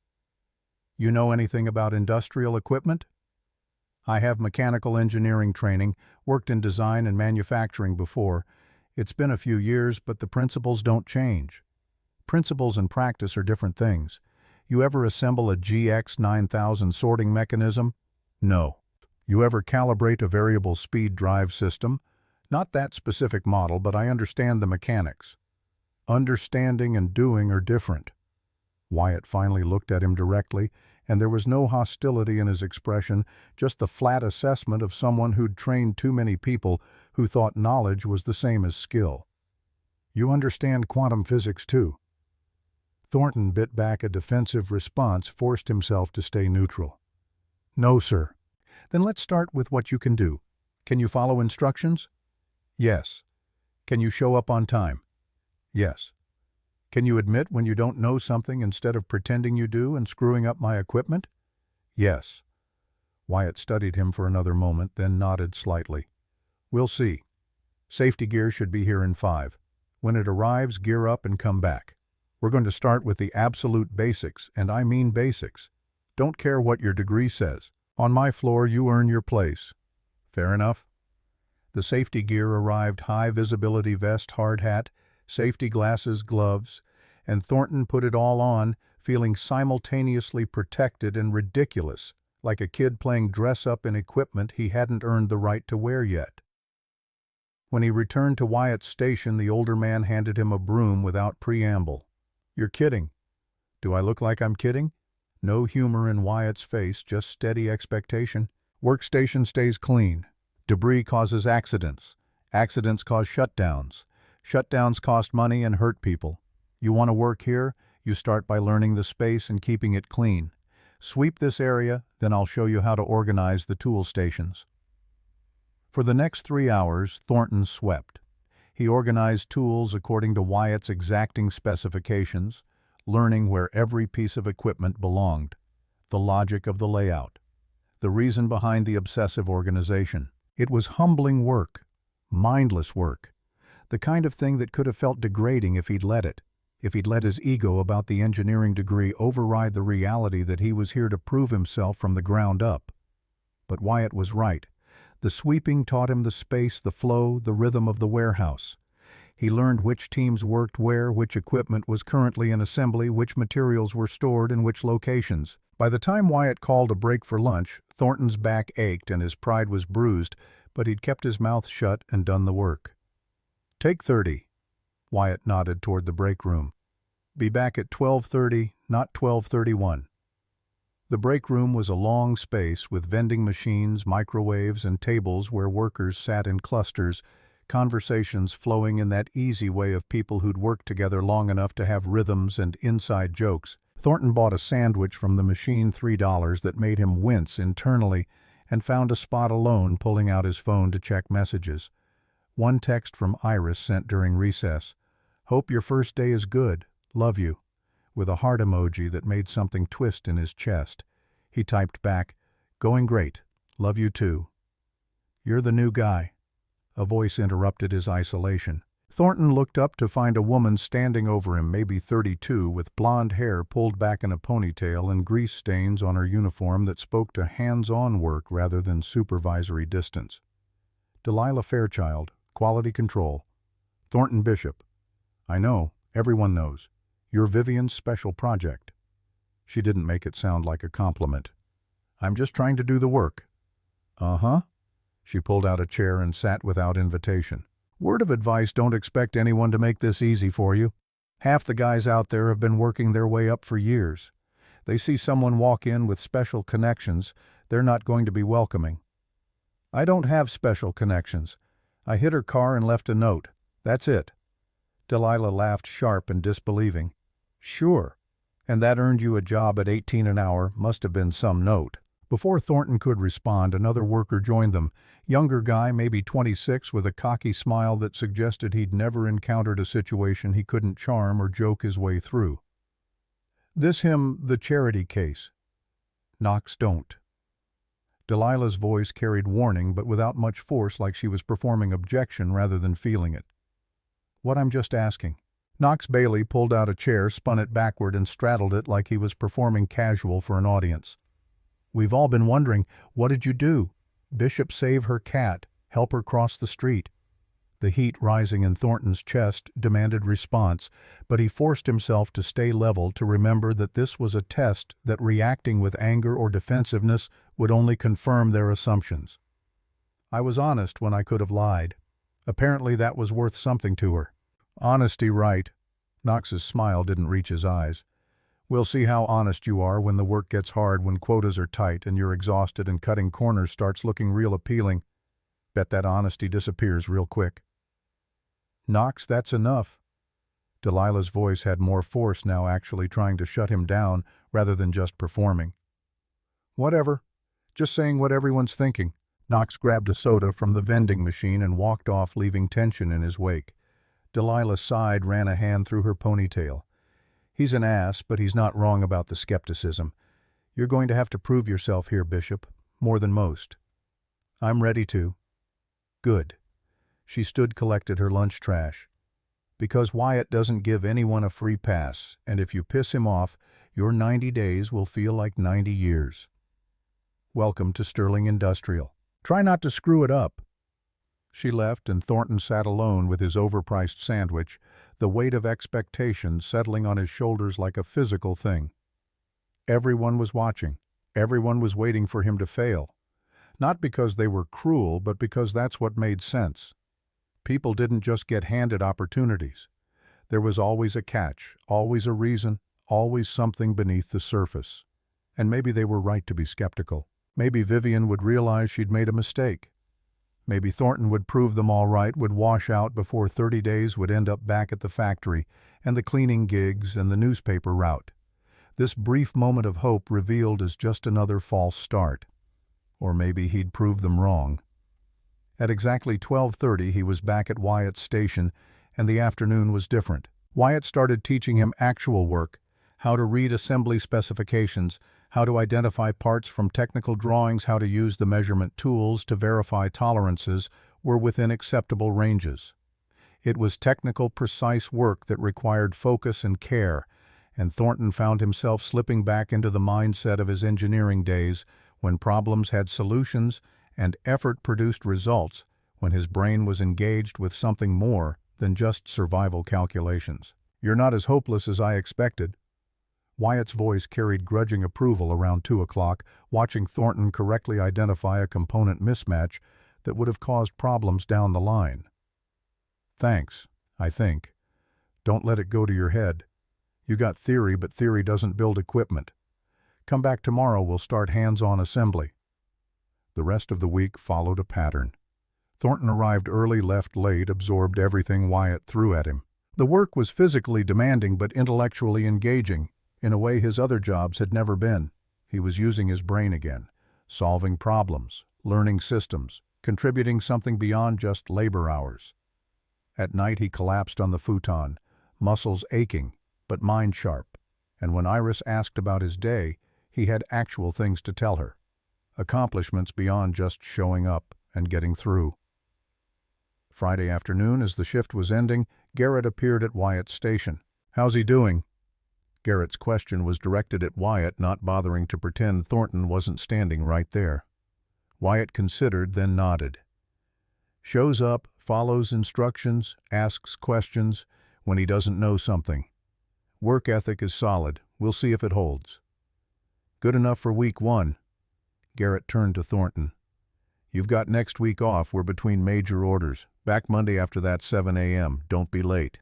You know anything about industrial equipment? I have mechanical engineering training, worked in design and manufacturing before. It's been a few years, but the principles don't change. Principles and practice are different things. You ever assemble a GX 9000 sorting mechanism? No. You ever calibrate a variable speed drive system? Not that specific model, but I understand the mechanics. Understanding and doing are different. Wyatt finally looked at him directly, and there was no hostility in his expression, just the flat assessment of someone who'd trained too many people who thought knowledge was the same as skill. You understand quantum physics too? Thornton bit back a defensive response, forced himself to stay neutral. No, sir. Then let's start with what you can do. Can you follow instructions? Yes. Can you show up on time? Yes. Can you admit when you don't know something instead of pretending you do and screwing up my equipment? Yes. Wyatt studied him for another moment, then nodded slightly. We'll see. Safety gear should be here in 5. When it arrives, gear up and come back. We're going to start with the absolute basics, and I mean basics. Don't care what your degree says. On my floor, you earn your place. Fair enough? The safety gear arrived: high visibility vest, hard hat, safety glasses, gloves, and Thornton put it all on, feeling simultaneously protected and ridiculous, like a kid playing dress-up in equipment he hadn't earned the right to wear yet. When he returned to Wyatt's station, the older man handed him a broom without preamble. You're kidding. Do I look like I'm kidding? No humor in Wyatt's face, just steady expectation. Workstation stays clean. Debris causes accidents. Accidents cause shutdowns. Shutdowns cost money and hurt people. You want to work here? You start by learning the space and keeping it clean. Sweep this area, then I'll show you how to organize the tool stations. For the next 3 hours, Thornton swept. He organized tools according to Wyatt's exacting specifications, learning where every piece of equipment belonged, the logic of the layout, the reason behind the obsessive organization. It was humbling work, mindless work, the kind of thing that could have felt degrading if he'd let it, if he'd let his ego about the engineering degree override the reality that he was here to prove himself from the ground up. But Wyatt was right. The sweeping taught him the space, the flow, the rhythm of the warehouse. He learned which teams worked where, which equipment was currently in assembly, which materials were stored in which locations. By the time Wyatt called a break for lunch, Thornton's back ached and his pride was bruised, but he'd kept his mouth shut and done the work. Take 30. Wyatt nodded toward the break room. Be back at 12:30, not 12:31. The break room was a long space with vending machines, microwaves, and tables where workers sat in clusters, conversations flowing in that easy way of people who'd worked together long enough to have rhythms and inside jokes. Thornton bought a sandwich from the machine, $3, that made him wince internally, and found a spot alone, pulling out his phone to check messages. One text from Iris sent during recess. Hope your first day is good. Love you. With a heart emoji that made something twist in his chest. He typed back, "Going great. Love you too." "You're the new guy." A voice interrupted his isolation. Thornton looked up to find a woman standing over him, maybe 32, with blonde hair pulled back in a ponytail and grease stains on her uniform that spoke to hands-on work rather than supervisory distance. "Delilah Fairchild, Quality Control." "Thornton Bishop." "I know, everyone knows. You're Vivian's special project." She didn't make it sound like a compliment. "I'm just trying to do the work." "Uh-huh." She pulled out a chair and sat without invitation. "Word of advice, don't expect anyone to make this easy for you. Half the guys out there have been working their way up for years. They see someone walk in with special connections, they're not going to be welcoming." "I don't have special connections. I hit her car and left a note. That's it." Delilah laughed sharp and disbelieving. "Sure. And that earned you a job at 18 an hour, must have been some note." Before Thornton could respond, another worker joined them. Younger guy, maybe 26, with a cocky smile that suggested he'd never encountered a situation he couldn't charm or joke his way through. "This him the charity case." "Knocks don't." Delilah's voice carried warning, but without much force, like she was performing objection rather than feeling it. "What I'm just asking." Knox Bailey pulled out a chair, spun it backward, and straddled it like he was performing casual for an audience. "We've all been wondering, what did you do? Bishop save her cat, help her cross the street." The heat rising in Thornton's chest demanded response, but he forced himself to stay level, to remember that this was a test, that reacting with anger or defensiveness would only confirm their assumptions. "I was honest when I could have lied. Apparently that was worth something to her." "Honesty, right." Knox's smile didn't reach his eyes. "We'll see how honest you are when the work gets hard, when quotas are tight and you're exhausted and cutting corners starts looking real appealing. Bet that honesty disappears real quick." "Knox, that's enough." Delilah's voice had more force now, actually trying to shut him down rather than just performing. "Whatever. Just saying what everyone's thinking." Knox grabbed a soda from the vending machine and walked off, leaving tension in his wake. Delilah sighed, ran a hand through her ponytail. "He's an ass, but he's not wrong about the skepticism. You're going to have to prove yourself here, Bishop, more than most." "I'm ready to." "Good." She stood, collected her lunch trash. "Because Wyatt doesn't give anyone a free pass, and if you piss him off, your 90 days will feel like 90 years. Welcome to Sterling Industrial. Try not to screw it up." She left, and Thornton sat alone with his overpriced sandwich, the weight of expectation settling on his shoulders like a physical thing. Everyone was watching. Everyone was waiting for him to fail. Not because they were cruel, but because that's what made sense. People didn't just get handed opportunities. There was always a catch, always a reason, always something beneath the surface. And maybe they were right to be skeptical. Maybe Vivian would realize she'd made a mistake. Maybe Thornton would prove them all right, would wash out before 30 days would end up back at the factory, and the cleaning gigs and the newspaper route. This brief moment of hope revealed as just another false start. Or maybe he'd prove them wrong. At exactly 12:30 he was back at Wyatt's station, and the afternoon was different. Wyatt started teaching him actual work, how to read assembly specifications, how to identify parts from technical drawings, how to use the measurement tools to verify tolerances were within acceptable ranges. It was technical, precise work that required focus and care, and Thornton found himself slipping back into the mindset of his engineering days, when problems had solutions and effort produced results, when his brain was engaged with something more than just survival calculations. "You're not as hopeless as I expected." Wyatt's voice carried grudging approval around 2 o'clock, watching Thornton correctly identify a component mismatch that would have caused problems down the line. "Thanks, I think. Don't let it go to your head. You got theory, but theory doesn't build equipment. Come back tomorrow, we'll start hands-on assembly." The rest of the week followed a pattern. Thornton arrived early, left late, absorbed everything Wyatt threw at him. The work was physically demanding but intellectually engaging, in a way his other jobs had never been. He was using his brain again, solving problems, learning systems, contributing something beyond just labor hours. At night he collapsed on the futon, muscles aching, but mind sharp, and when Iris asked about his day, He had actual things to tell her. Accomplishments beyond just showing up and getting through. Friday afternoon, as the shift was ending, Garrett appeared at Wyatt's station. "How's he doing?" Garrett's question was directed at Wyatt, not bothering to pretend Thornton wasn't standing right there. Wyatt considered, then nodded. "Shows up, follows instructions, asks questions when he doesn't know something. Work ethic is solid. We'll see if it holds." "Good enough for week 1. Garrett turned to Thornton. "You've got next week off. We're between major orders. Back Monday after that, 7 a.m. Don't be late."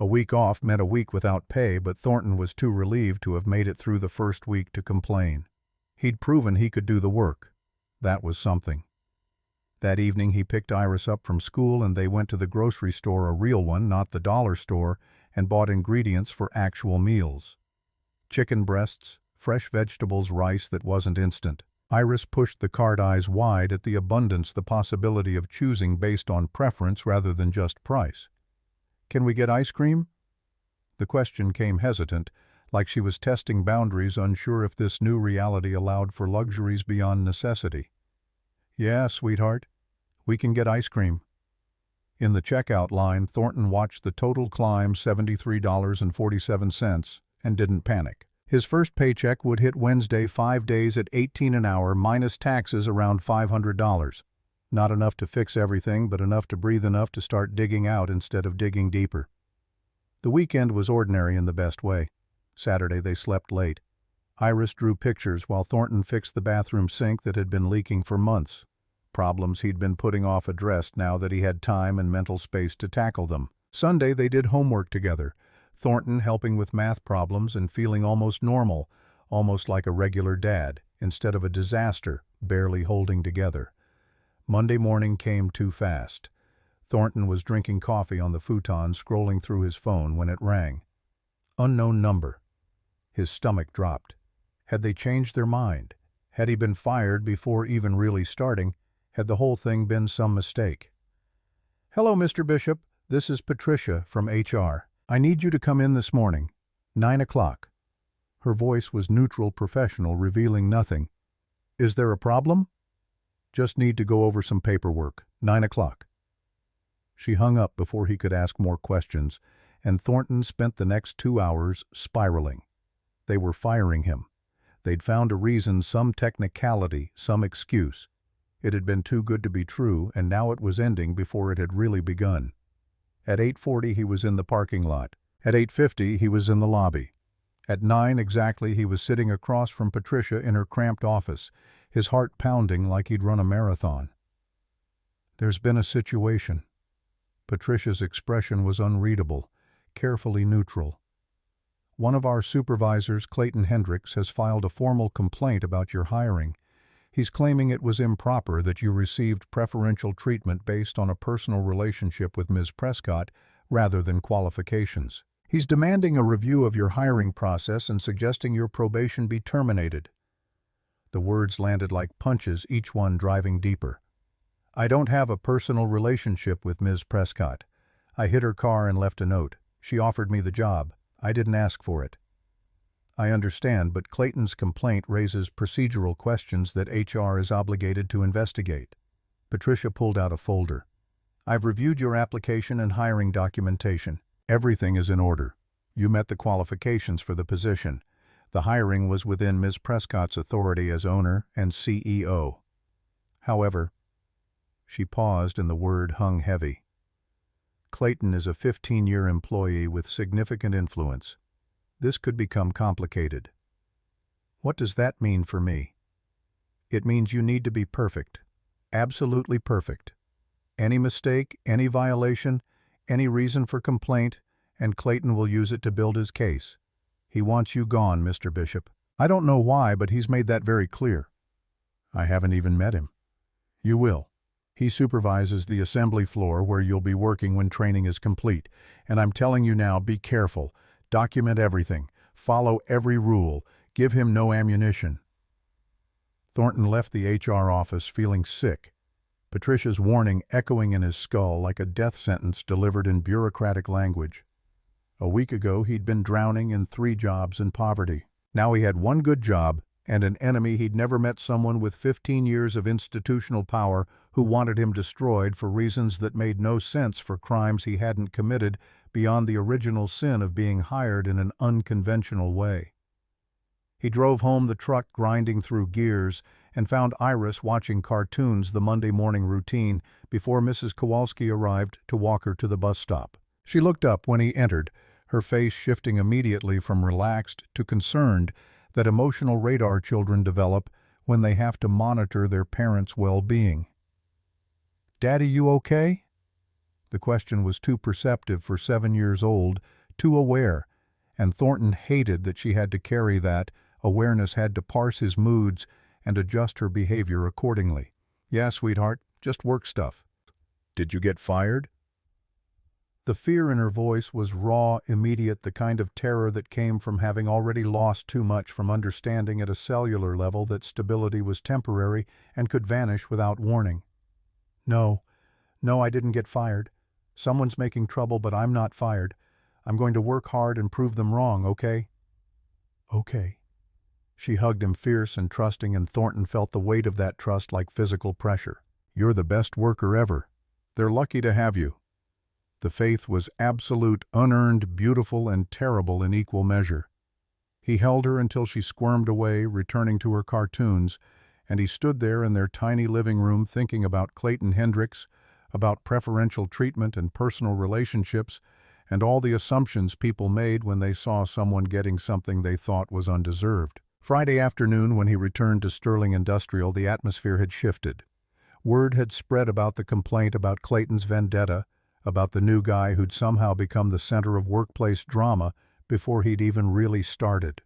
A week off meant a week without pay, but Thornton was too relieved to have made it through the first week to complain. He'd proven he could do the work. That was something. That evening he picked Iris up from school and they went to the grocery store, a real one, not the dollar store, and bought ingredients for actual meals. Chicken breasts, fresh vegetables, rice that wasn't instant. Iris pushed the cart eyes wide at the abundance, the possibility of choosing based on preference rather than just price. "Can we get ice cream?" The question came hesitant, like she was testing boundaries, unsure if this new reality allowed for luxuries beyond necessity. "Yeah, sweetheart. We can get ice cream." In the checkout line, Thornton watched the total climb $73.47 and didn't panic. His first paycheck would hit Wednesday, 5 days at $18 an hour, minus taxes around $500. Not enough to fix everything, but enough to breathe, enough to start digging out instead of digging deeper. The weekend was ordinary in the best way. Saturday they slept late. Iris drew pictures while Thornton fixed the bathroom sink that had been leaking for months. Problems he'd been putting off addressed now that he had time and mental space to tackle them. Sunday they did homework together, Thornton helping with math problems and feeling almost normal, almost like a regular dad, instead of a disaster, barely holding together. Monday morning came too fast. Thornton was drinking coffee on the futon, scrolling through his phone when it rang. Unknown number. His stomach dropped. Had they changed their mind? Had he been fired before even really starting? Had the whole thing been some mistake? "Hello, Mr. Bishop. This is Patricia from HR. I need you to come in this morning. 9 o'clock. Her voice was neutral, professional, revealing nothing. "Is there a problem?" "Just need to go over some paperwork. 9 o'clock. She hung up before he could ask more questions, and Thornton spent the next 2 hours spiraling. They were firing him. They'd found a reason, some technicality, some excuse. It had been too good to be true, and now it was ending before it had really begun. At 8:40 he was in the parking lot. At 8:50 he was in the lobby. At 9 exactly he was sitting across from Patricia in her cramped office, his heart pounding like he'd run a marathon. "There's been a situation." Patricia's expression was unreadable, carefully neutral. "One of our supervisors, Clayton Hendricks, has filed a formal complaint about your hiring. He's claiming it was improper, that you received preferential treatment based on a personal relationship with Ms. Prescott rather than qualifications. He's demanding a review of your hiring process and suggesting your probation be terminated." The words landed like punches, each one driving deeper. "I don't have a personal relationship with Ms. Prescott. I hit her car and left a note. She offered me the job. I didn't ask for it." "I understand, but Clayton's complaint raises procedural questions that HR is obligated to investigate." Patricia pulled out a folder. "I've reviewed your application and hiring documentation. Everything is in order. You met the qualifications for the position. The hiring was within Ms. Prescott's authority as owner and CEO. However," she paused and the word hung heavy, "Clayton is a 15-year employee with significant influence. This could become complicated." "What does that mean for me?" "It means you need to be perfect. Absolutely perfect. Any mistake, any violation, any reason for complaint, and Clayton will use it to build his case. He wants you gone, Mr. Bishop. I don't know why, but he's made that very clear." "I haven't even met him." "You will. He supervises the assembly floor where you'll be working when training is complete. And I'm telling you now, be careful. Document everything. Follow every rule. Give him no ammunition." Thornton left the HR office feeling sick, Patricia's warning echoing in his skull like a death sentence delivered in bureaucratic language. A week ago he'd been drowning in 3 jobs and poverty. Now he had one good job and an enemy he'd never met, someone with 15 years of institutional power who wanted him destroyed for reasons that made no sense, for crimes he hadn't committed beyond the original sin of being hired in an unconventional way. He drove home, the truck grinding through gears, and found Iris watching cartoons, the Monday morning routine, before Mrs. Kowalski arrived to walk her to the bus stop. She looked up when he entered, her face shifting immediately from relaxed to concerned that emotional radar children develop when they have to monitor their parents' well-being. "Daddy, you okay?" The question was too perceptive for 7 years old, too aware, and Thornton hated that she had to carry that. Awareness had to parse his moods and adjust her behavior accordingly. "Yeah, sweetheart, just work stuff." "Did you get fired?" The fear in her voice was raw, immediate, the kind of terror that came from having already lost too much, from understanding at a cellular level that stability was temporary and could vanish without warning. No, I didn't get fired. Someone's making trouble, but I'm not fired. I'm going to work hard and prove them wrong, okay?" "Okay." She hugged him, fierce and trusting, and Thornton felt the weight of that trust like physical pressure. "You're the best worker ever. They're lucky to have you." The faith was absolute, unearned, beautiful, and terrible in equal measure. He held her until she squirmed away, returning to her cartoons, and he stood there in their tiny living room thinking about Clayton Hendricks, about preferential treatment and personal relationships, and all the assumptions people made when they saw someone getting something they thought was undeserved. Friday afternoon, when he returned to Sterling Industrial, the atmosphere had shifted. Word had spread about the complaint, about Clayton's vendetta, about the new guy who'd somehow become the center of workplace drama before he'd even really started.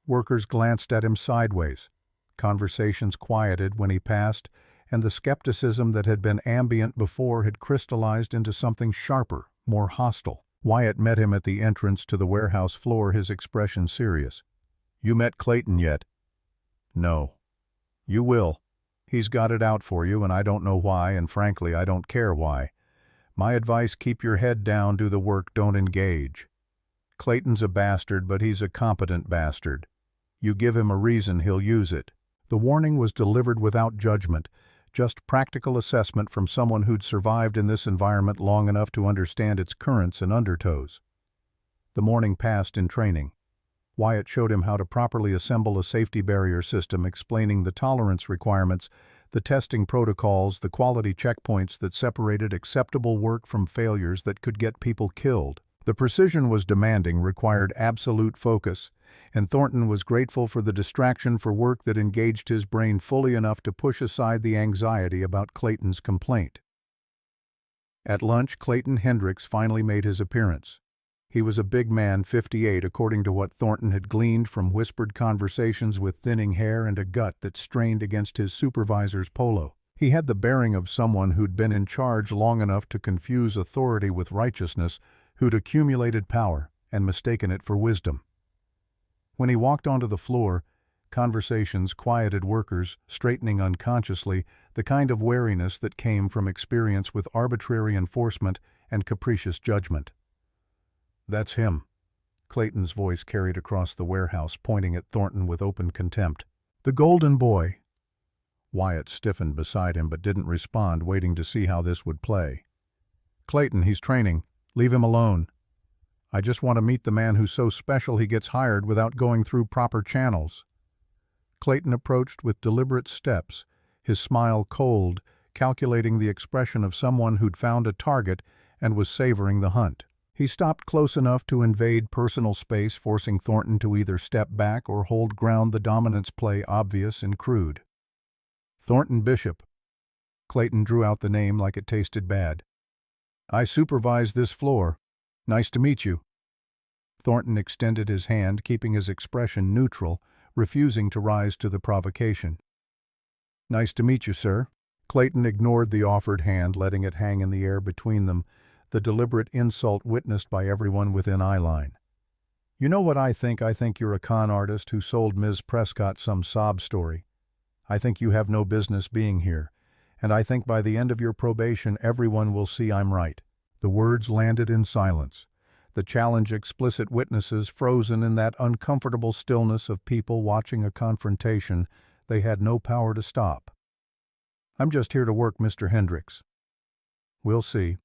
Workers glanced at him sideways. Conversations quieted when he passed, and the skepticism that had been ambient before had crystallized into something sharper, more hostile. Wyatt met him at the entrance to the warehouse floor, his expression serious. "You met Clayton yet?" "No." "You will. He's got it out for you, and I don't know why, and frankly, I don't care why. My advice, keep your head down, do the work, don't engage. Clayton's a bastard, but he's a competent bastard. You give him a reason, he'll use it." The warning was delivered without judgment, just practical assessment from someone who'd survived in this environment long enough to understand its currents and undertows. The morning passed in training. Wyatt showed him how to properly assemble a safety barrier system, explaining the tolerance requirements, the testing protocols, the quality checkpoints that separated acceptable work from failures that could get people killed. The precision was demanding, required absolute focus, and Thornton was grateful for the distraction, for work that engaged his brain fully enough to push aside the anxiety about Clayton's complaint. At lunch, Clayton Hendricks finally made his appearance. He was a big man, 58, according to what Thornton had gleaned from whispered conversations, with thinning hair and a gut that strained against his supervisor's polo. He had the bearing of someone who'd been in charge long enough to confuse authority with righteousness, who'd accumulated power and mistaken it for wisdom. When he walked onto the floor, conversations quieted, workers straightening unconsciously, the kind of wariness that came from experience with arbitrary enforcement and capricious judgment. "That's him," Clayton's voice carried across the warehouse, pointing at Thornton with open contempt. "The golden boy." Wyatt stiffened beside him but didn't respond, waiting to see how this would play. "Clayton, he's training. Leave him alone. I just want to meet the man who's so special he gets hired without going through proper channels." Clayton approached with deliberate steps, his smile cold, calculating the expression of someone who'd found a target and was savoring the hunt. He stopped close enough to invade personal space, forcing Thornton to either step back or hold ground, the dominance play obvious and crude. "Thornton Bishop." Clayton drew out the name like it tasted bad. "I supervise this floor. Nice to meet you." Thornton extended his hand, keeping his expression neutral, refusing to rise to the provocation. "Nice to meet you, sir." Clayton ignored the offered hand, letting it hang in the air between them, the deliberate insult witnessed by everyone within eyeline. "You know what I think? I think you're a con artist who sold Ms. Prescott some sob story. I think you have no business being here, and I think by the end of your probation everyone will see I'm right." The words landed in silence. the challenge explicit witnesses frozen in that uncomfortable stillness of people watching a confrontation they had no power to stop. "I'm just here to work, Mr. Hendricks." "We'll see.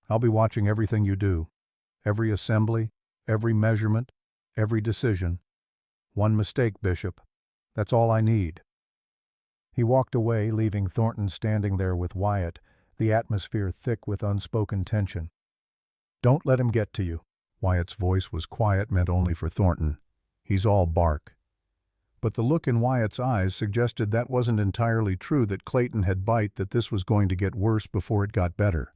I'll be watching everything you do. Every assembly, every measurement, every decision. One mistake, Bishop. That's all I need." He walked away, leaving Thornton standing there with Wyatt, the atmosphere thick with unspoken tension. "Don't let him get to you." Wyatt's voice was quiet, meant only for Thornton. "He's all bark." But the look in Wyatt's eyes suggested that wasn't entirely true, that Clayton had bite, that this was going to get worse before it got better.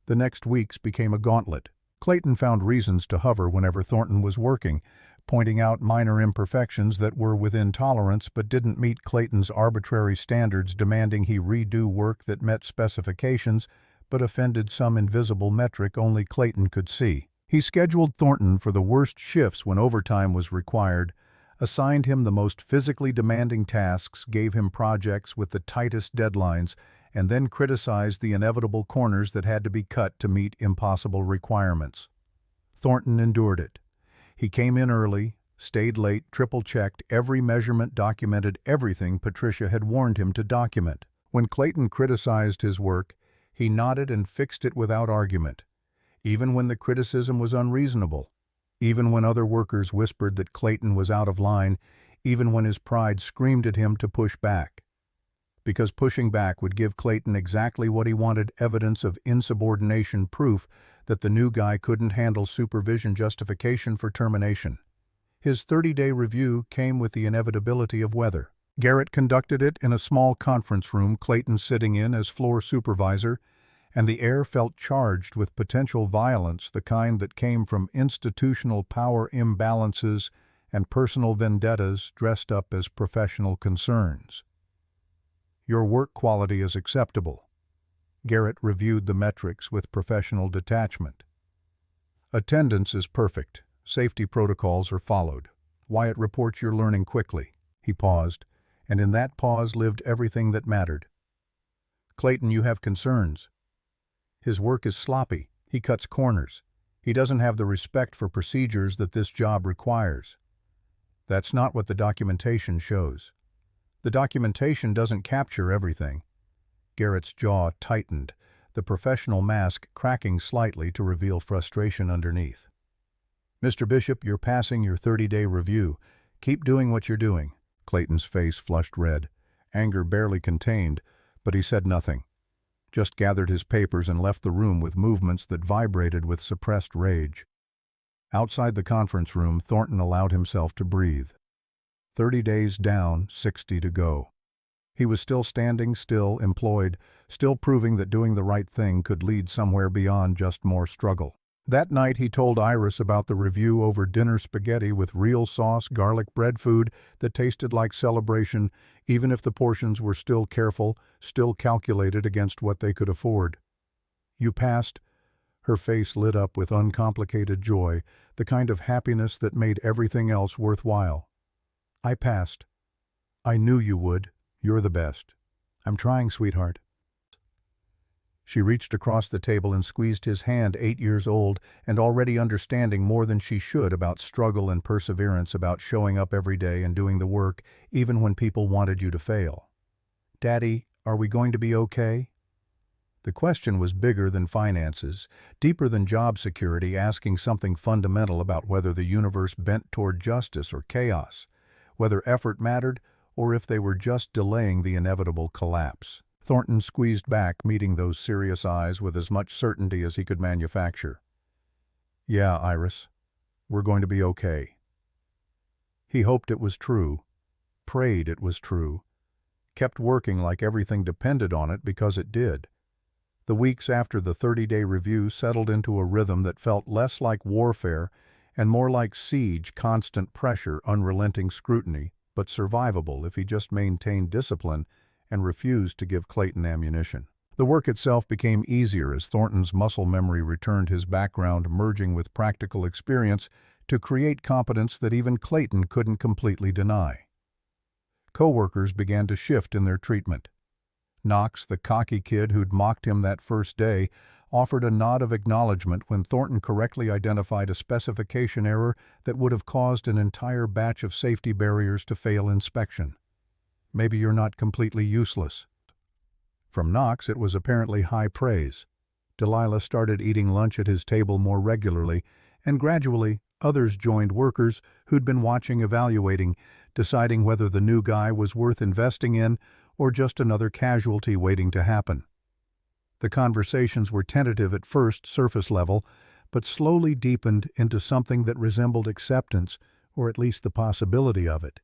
The next weeks became a gauntlet. Clayton found reasons to hover whenever Thornton was working, pointing out minor imperfections that were within tolerance but didn't meet Clayton's arbitrary standards, demanding he redo work that met specifications but offended some invisible metric only Clayton could see. He scheduled Thornton for the worst shifts when overtime was required, assigned him the most physically demanding tasks, gave him projects with the tightest deadlines, and then criticized the inevitable corners that had to be cut to meet impossible requirements. Thornton endured it. He came in early, stayed late, triple-checked every measurement, documented everything Patricia had warned him to document. When Clayton criticized his work, he nodded and fixed it without argument, even when the criticism was unreasonable, even when other workers whispered that Clayton was out of line, even when his pride screamed at him to push back. Because pushing back would give Clayton exactly what he wanted: evidence of insubordination, proof that the new guy couldn't handle supervision, justification for termination. His 30-day review came with the inevitability of weather. Garrett conducted it in a small conference room, Clayton sitting in as floor supervisor, and the air felt charged with potential violence, the kind that came from institutional power imbalances and personal vendettas dressed up as professional concerns. "Your work quality is acceptable." Garrett reviewed the metrics with professional detachment. "Attendance is perfect. Safety protocols are followed. Wyatt reports you're learning quickly." He paused, and in that pause lived everything that mattered. "Clayton, you have concerns. His work is sloppy. He cuts corners. He doesn't have the respect for procedures that this job requires." "That's not what the documentation shows." "The documentation doesn't capture everything." Garrett's jaw tightened, the professional mask cracking slightly to reveal frustration underneath. "Mr. Bishop, you're passing your 30-day review. Keep doing what you're doing." Clayton's face flushed red, anger barely contained, but he said nothing, just gathered his papers and left the room with movements that vibrated with suppressed rage. Outside the conference room, Thornton allowed himself to breathe. 30 days down, 60 to go. He was still standing, still employed, still proving that doing the right thing could lead somewhere beyond just more struggle. That night he told Iris about the review over dinner spaghetti with real sauce, garlic bread, food that tasted like celebration, even if the portions were still careful, still calculated against what they could afford. "You passed." Her face lit up with uncomplicated joy, the kind of happiness that made everything else worthwhile. "I passed. I knew you would. You're the best." "I'm trying, sweetheart." She reached across the table and squeezed his hand, 8 years old, and already understanding more than she should about struggle and perseverance, about showing up every day and doing the work, even when people wanted you to fail. "Daddy, are we going to be okay?" The question was bigger than finances, deeper than job security, asking something fundamental about whether the universe bent toward justice or chaos, whether effort mattered or if they were just delaying the inevitable collapse. Thornton squeezed back, meeting those serious eyes with as much certainty as he could manufacture. "Yeah, Iris, we're going to be okay." He hoped it was true, prayed it was true, kept working like everything depended on it because it did. The weeks after the 30-day review settled into a rhythm that felt less like warfare and more like siege, constant pressure, unrelenting scrutiny, but survivable if he just maintained discipline and refused to give Clayton ammunition. The work itself became easier as Thornton's muscle memory returned, his background merging with practical experience to create competence that even Clayton couldn't completely deny. Co-workers began to shift in their treatment. Knox, the cocky kid who'd mocked him that first day, offered a nod of acknowledgement when Thornton correctly identified a specification error that would have caused an entire batch of safety barriers to fail inspection. Maybe you're not completely useless. From Knox, it was apparently high praise. Delilah started eating lunch at his table more regularly, and gradually others joined workers who'd been watching, evaluating, deciding whether the new guy was worth investing in or just another casualty waiting to happen. The conversations were tentative at first, surface level, but slowly deepened into something that resembled acceptance, or at least the possibility of it.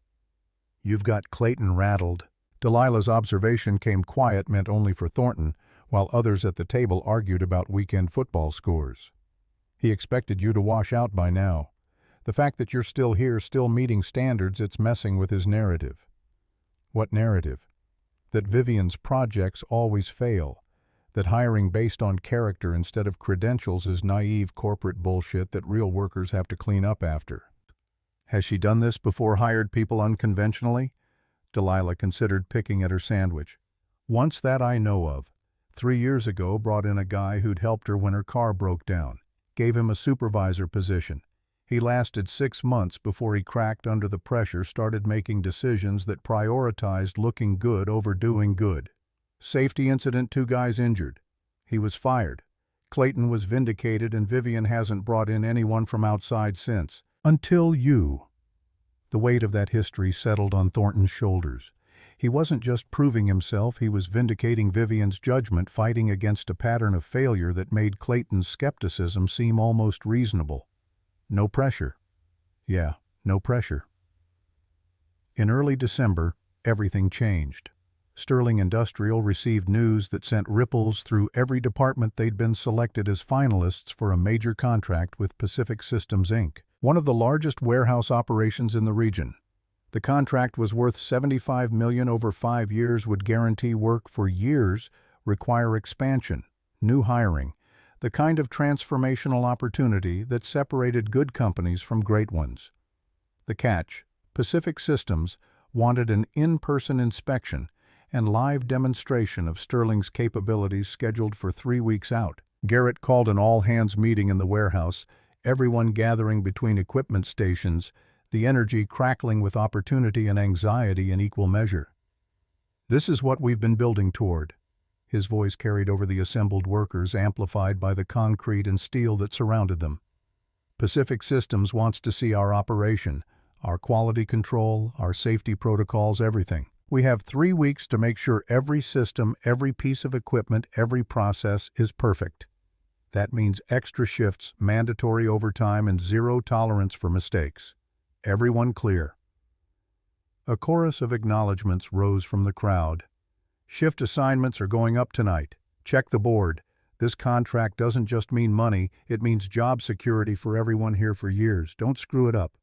"You've got Clayton rattled." Delilah's observation came quiet meant only for Thornton, while others at the table argued about weekend football scores. "He expected you to wash out by now. The fact that you're still here, still meeting standards, it's messing with his narrative." "What narrative?" "That Vivian's projects always fail. That hiring based on character instead of credentials is naive corporate bullshit that real workers have to clean up after." "Has she done this before, hired people unconventionally?" Delilah considered picking at her sandwich. "Once that I know of. 3 years ago brought in a guy who'd helped her when her car broke down. Gave him a supervisor position. He lasted 6 months before he cracked under the pressure, started making decisions that prioritized looking good over doing good. Safety incident, 2 guys injured. He was fired. Clayton was vindicated, and Vivian hasn't brought in anyone from outside since. Until you." The weight of that history settled on Thornton's shoulders. He wasn't just proving himself, he was vindicating Vivian's judgment, fighting against a pattern of failure that made Clayton's skepticism seem almost reasonable. No pressure. Yeah, no pressure. In early December, everything changed. Sterling Industrial received news that sent ripples through every department. They'd been selected as finalists for a major contract with Pacific Systems, Inc., one of the largest warehouse operations in the region. The contract was worth $75 million over 5 years, would guarantee work for years, require expansion, new hiring, the kind of transformational opportunity that separated good companies from great ones. The catch: Pacific Systems wanted an in-person inspection and live demonstration of Sterling's capabilities scheduled for 3 weeks out. Garrett called an all-hands meeting in the warehouse, everyone gathering between equipment stations, the energy crackling with opportunity and anxiety in equal measure. "This is what we've been building toward." His voice carried over the assembled workers, amplified by the concrete and steel that surrounded them. "Pacific Systems wants to see our operation, our quality control, our safety protocols, everything. We have 3 weeks to make sure every system, every piece of equipment, every process is perfect. That means extra shifts, mandatory overtime, and zero tolerance for mistakes. Everyone clear?" A chorus of acknowledgments rose from the crowd. "Shift assignments are going up tonight. Check the board. This contract doesn't just mean money, it means job security for everyone here for years. Don't screw it up."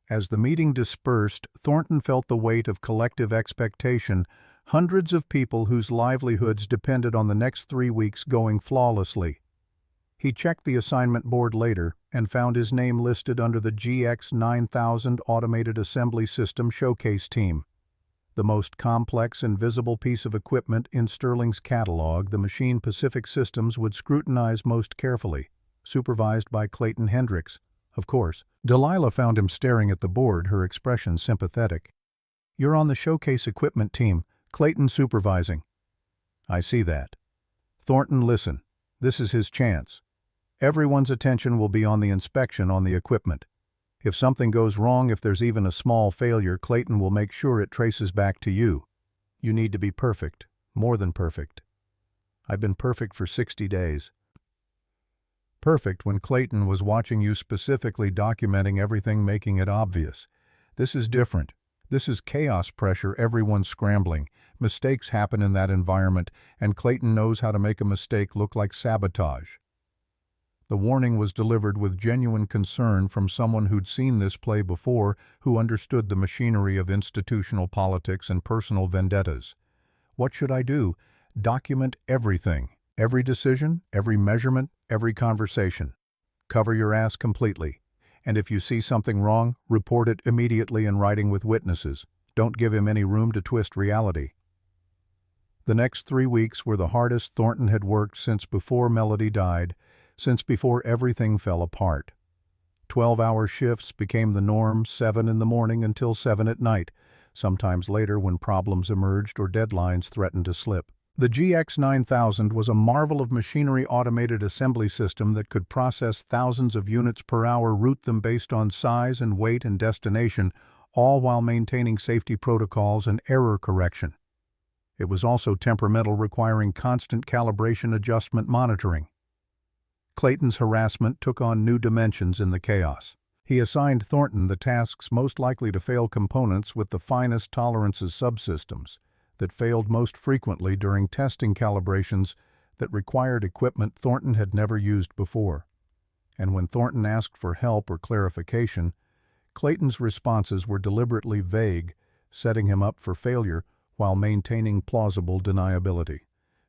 As the meeting dispersed, Thornton felt the weight of collective expectation, hundreds of people whose livelihoods depended on the next 3 weeks going flawlessly. He checked the assignment board later and found his name listed under the GX9000 Automated Assembly System Showcase Team. The most complex and visible piece of equipment in Sterling's catalog, the machine Pacific Systems would scrutinize most carefully, supervised by Clayton Hendricks, of course. Delilah found him staring at the board, her expression sympathetic. "You're on the showcase equipment team, Clayton supervising." "I see that." "Thornton, listen. This is his chance. Everyone's attention will be on the inspection on the equipment. If something goes wrong, if there's even a small failure, Clayton will make sure it traces back to you. You need to be perfect, more than perfect. I've been perfect for 60 days. Perfect when Clayton was watching you, specifically documenting everything, making it obvious. This is different. This is chaos pressure, everyone's scrambling. Mistakes happen in that environment, and Clayton knows how to make a mistake look like sabotage." The warning was delivered with genuine concern from someone who'd seen this play before, who understood the machinery of institutional politics and personal vendettas. "What should I do?" "Document everything. Every decision, every measurement, every conversation. Cover your ass completely. And if you see something wrong, report it immediately in writing with witnesses. Don't give him any room to twist reality." The next 3 weeks were the hardest Thornton had worked since before Melody died, since before everything fell apart. 12-hour shifts became the norm, 7 in the morning until 7 at night, sometimes later when problems emerged or deadlines threatened to slip. The GX9000 was a marvel of machinery automated assembly system that could process thousands of units per hour, route them based on size and weight and destination, all while maintaining safety protocols and error correction. It was also temperamental, requiring constant calibration adjustment monitoring. Clayton's harassment took on new dimensions in the chaos. He assigned Thornton the tasks most likely to fail, components with the finest tolerances, subsystems that failed most frequently during testing, calibrations that required equipment Thornton had never used before. And when Thornton asked for help or clarification, Clayton's responses were deliberately vague, setting him up for failure while maintaining plausible deniability.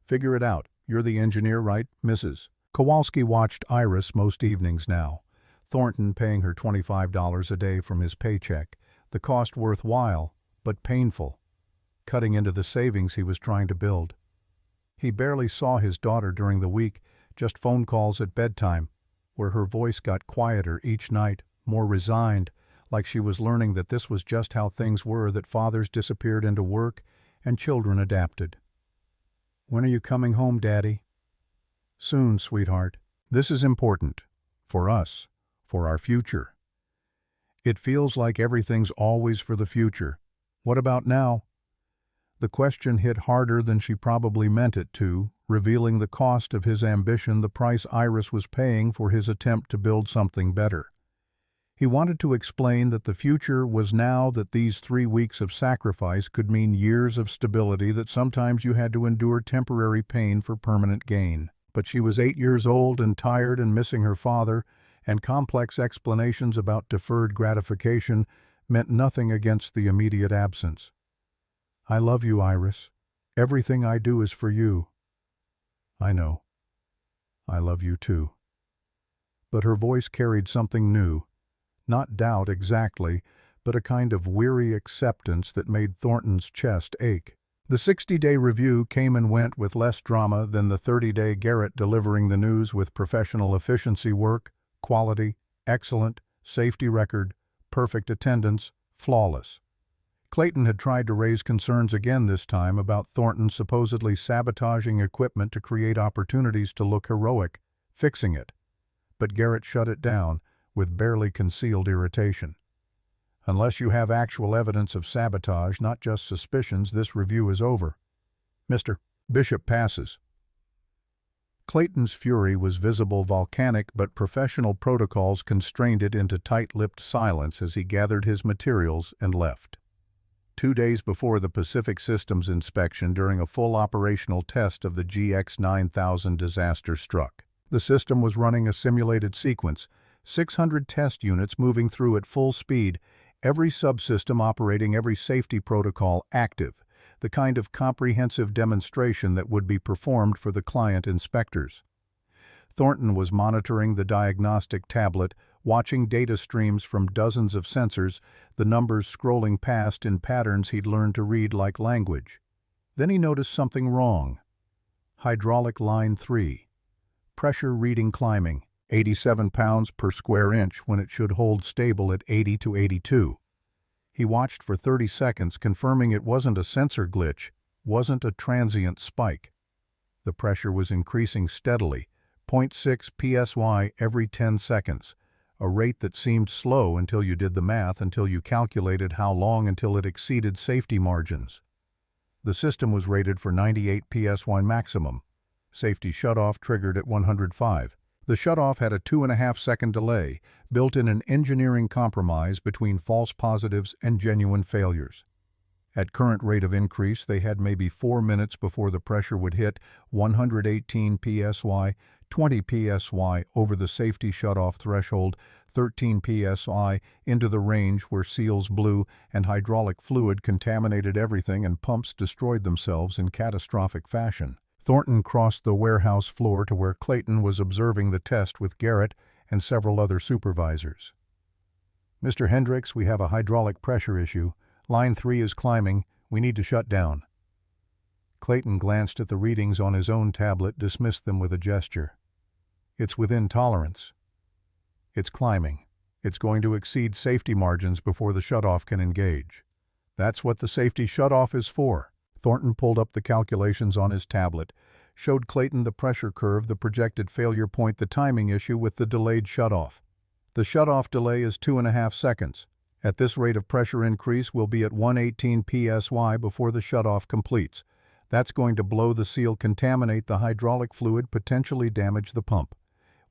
"Figure it out. You're the engineer, right, Mrs.?" Kowalski watched Iris most evenings now, Thornton paying her $25 a day from his paycheck, the cost worthwhile, but painful, cutting into the savings he was trying to build. He barely saw his daughter during the week, just phone calls at bedtime, where her voice got quieter each night, more resigned, like she was learning that this was just how things were, that fathers disappeared into work and children adapted. "When are you coming home, Daddy?" "Soon, sweetheart. This is important. For us. For our future." "It feels like everything's always for the future. What about now?" The question hit harder than she probably meant it to, revealing the cost of his ambition, the price Iris was paying for his attempt to build something better. He wanted to explain that the future was now, that these 3 weeks of sacrifice could mean years of stability, that sometimes you had to endure temporary pain for permanent gain. But she was 8 years old and tired and missing her father, and complex explanations about deferred gratification meant nothing against the immediate absence. "I love you, Iris. Everything I do is for you." "I know. I love you too." But her voice carried something new. Not doubt exactly, but a kind of weary acceptance that made Thornton's chest ache. The 60-day review came and went with less drama than the 30-day, Garrett delivering the news with professional efficiency, work, quality, excellent, safety record, perfect attendance, flawless. Clayton had tried to raise concerns again this time about Thornton supposedly sabotaging equipment to create opportunities to look heroic, fixing it. But Garrett shut it down with barely concealed irritation. "Unless you have actual evidence of sabotage, not just suspicions, this review is over. Mr. Bishop passes." Clayton's fury was visible, volcanic, but professional protocols constrained it into tight-lipped silence as he gathered his materials and left. 2 days before the Pacific Systems inspection, during a full operational test of the GX9000, disaster struck. The system was running a simulated sequence, 600 test units moving through at full speed, every subsystem operating, every safety protocol active, the kind of comprehensive demonstration that would be performed for the client inspectors. Thornton was monitoring the diagnostic tablet, watching data streams from dozens of sensors, the numbers scrolling past in patterns he'd learned to read like language. Then he noticed something wrong. Hydraulic line 3. Pressure reading climbing, 87 pounds per square inch when it should hold stable at 80 to 82. He watched for 30 seconds, confirming it wasn't a sensor glitch, wasn't a transient spike. The pressure was increasing steadily, 0.6 psi every 10 seconds, a rate that seemed slow until you did the math, until you calculated how long until it exceeded safety margins. The system was rated for 98 psi maximum. Safety shutoff triggered at 105. The shutoff had a 2.5-second delay, built in an engineering compromise between false positives and genuine failures. At current rate of increase, they had maybe 4 minutes before the pressure would hit 118 psi, 20 psi over the safety shutoff threshold, 13 psi into the range where seals blew and hydraulic fluid contaminated everything and pumps destroyed themselves in catastrophic fashion. Thornton crossed the warehouse floor to where Clayton was observing the test with Garrett and several other supervisors. "Mr. Hendricks, we have a hydraulic pressure issue. Line 3 is climbing. We need to shut down." Clayton glanced at the readings on his own tablet, dismissed them with a gesture. It's within tolerance. It's climbing. It's going to exceed safety margins before the shutoff can engage. That's what the safety shutoff is for. Thornton pulled up the calculations on his tablet, showed Clayton the pressure curve, the projected failure point, the timing issue with the delayed shutoff. The shutoff delay is 2.5 seconds. At this rate of pressure increase, we'll be at 118 psi before the shutoff completes. That's going to blow the seal, contaminate the hydraulic fluid, potentially damage the pump.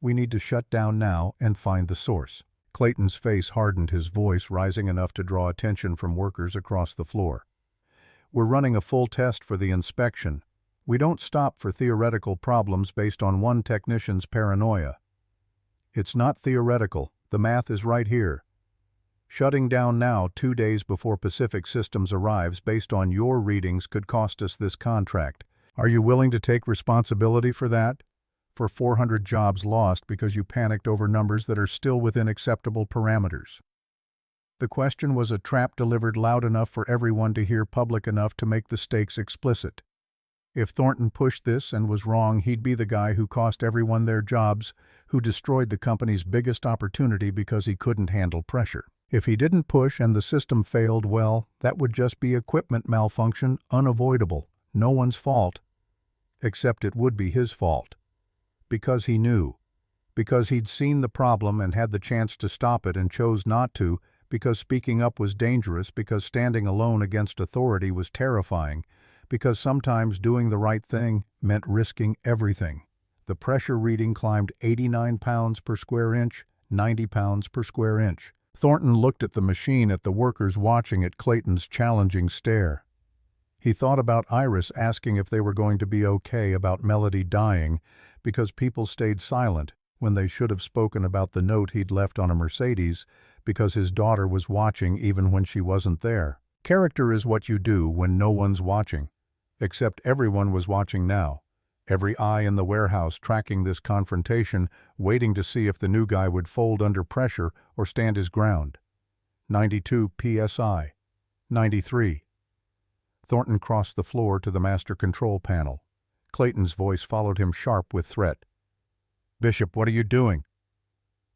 We need to shut down now and find the source. Clayton's face hardened, his voice rising enough to draw attention from workers across the floor. We're running a full test for the inspection. We don't stop for theoretical problems based on one technician's paranoia. It's not theoretical. The math is right here. Shutting down now 2 days before Pacific Systems arrives based on your readings could cost us this contract. Are you willing to take responsibility for that? For 400 jobs lost because you panicked over numbers that are still within acceptable parameters. The question was a trap delivered loud enough for everyone to hear, public enough to make the stakes explicit. If Thornton pushed this and was wrong, he'd be the guy who cost everyone their jobs, who destroyed the company's biggest opportunity because he couldn't handle pressure. If he didn't push and the system failed, well, that would just be equipment malfunction, unavoidable, no one's fault. Except it would be his fault. Because he knew. Because he'd seen the problem and had the chance to stop it and chose not to, because speaking up was dangerous, because standing alone against authority was terrifying, because sometimes doing the right thing meant risking everything. The pressure reading climbed 89 pounds per square inch, 90 pounds per square inch. Thornton looked at the machine, at the workers watching, at Clayton's challenging stare. He thought about Iris asking if they were going to be okay, about Melody dying because people stayed silent when they should have spoken, about the note he'd left on a Mercedes because his daughter was watching even when she wasn't there. Character is what you do when no one's watching. Except everyone was watching now. Every eye in the warehouse tracking this confrontation, waiting to see if the new guy would fold under pressure or stand his ground. 92 psi. 93. Thornton crossed the floor to the master control panel. Clayton's voice followed him, sharp with threat. "Bishop, what are you doing?"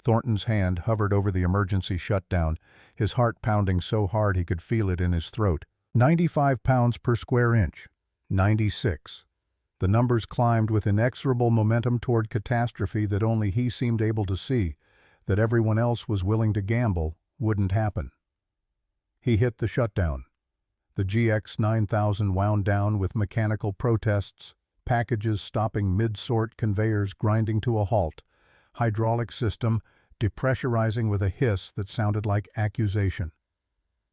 Thornton's hand hovered over the emergency shutdown, his heart pounding so hard he could feel it in his throat. 95 pounds per square inch. 96. The numbers climbed with inexorable momentum toward catastrophe that only he seemed able to see, that everyone else was willing to gamble wouldn't happen. He hit the shutdown. The GX 9000 wound down with mechanical protests, packages stopping mid-sort, conveyors grinding to a halt, hydraulic system depressurizing with a hiss that sounded like accusation.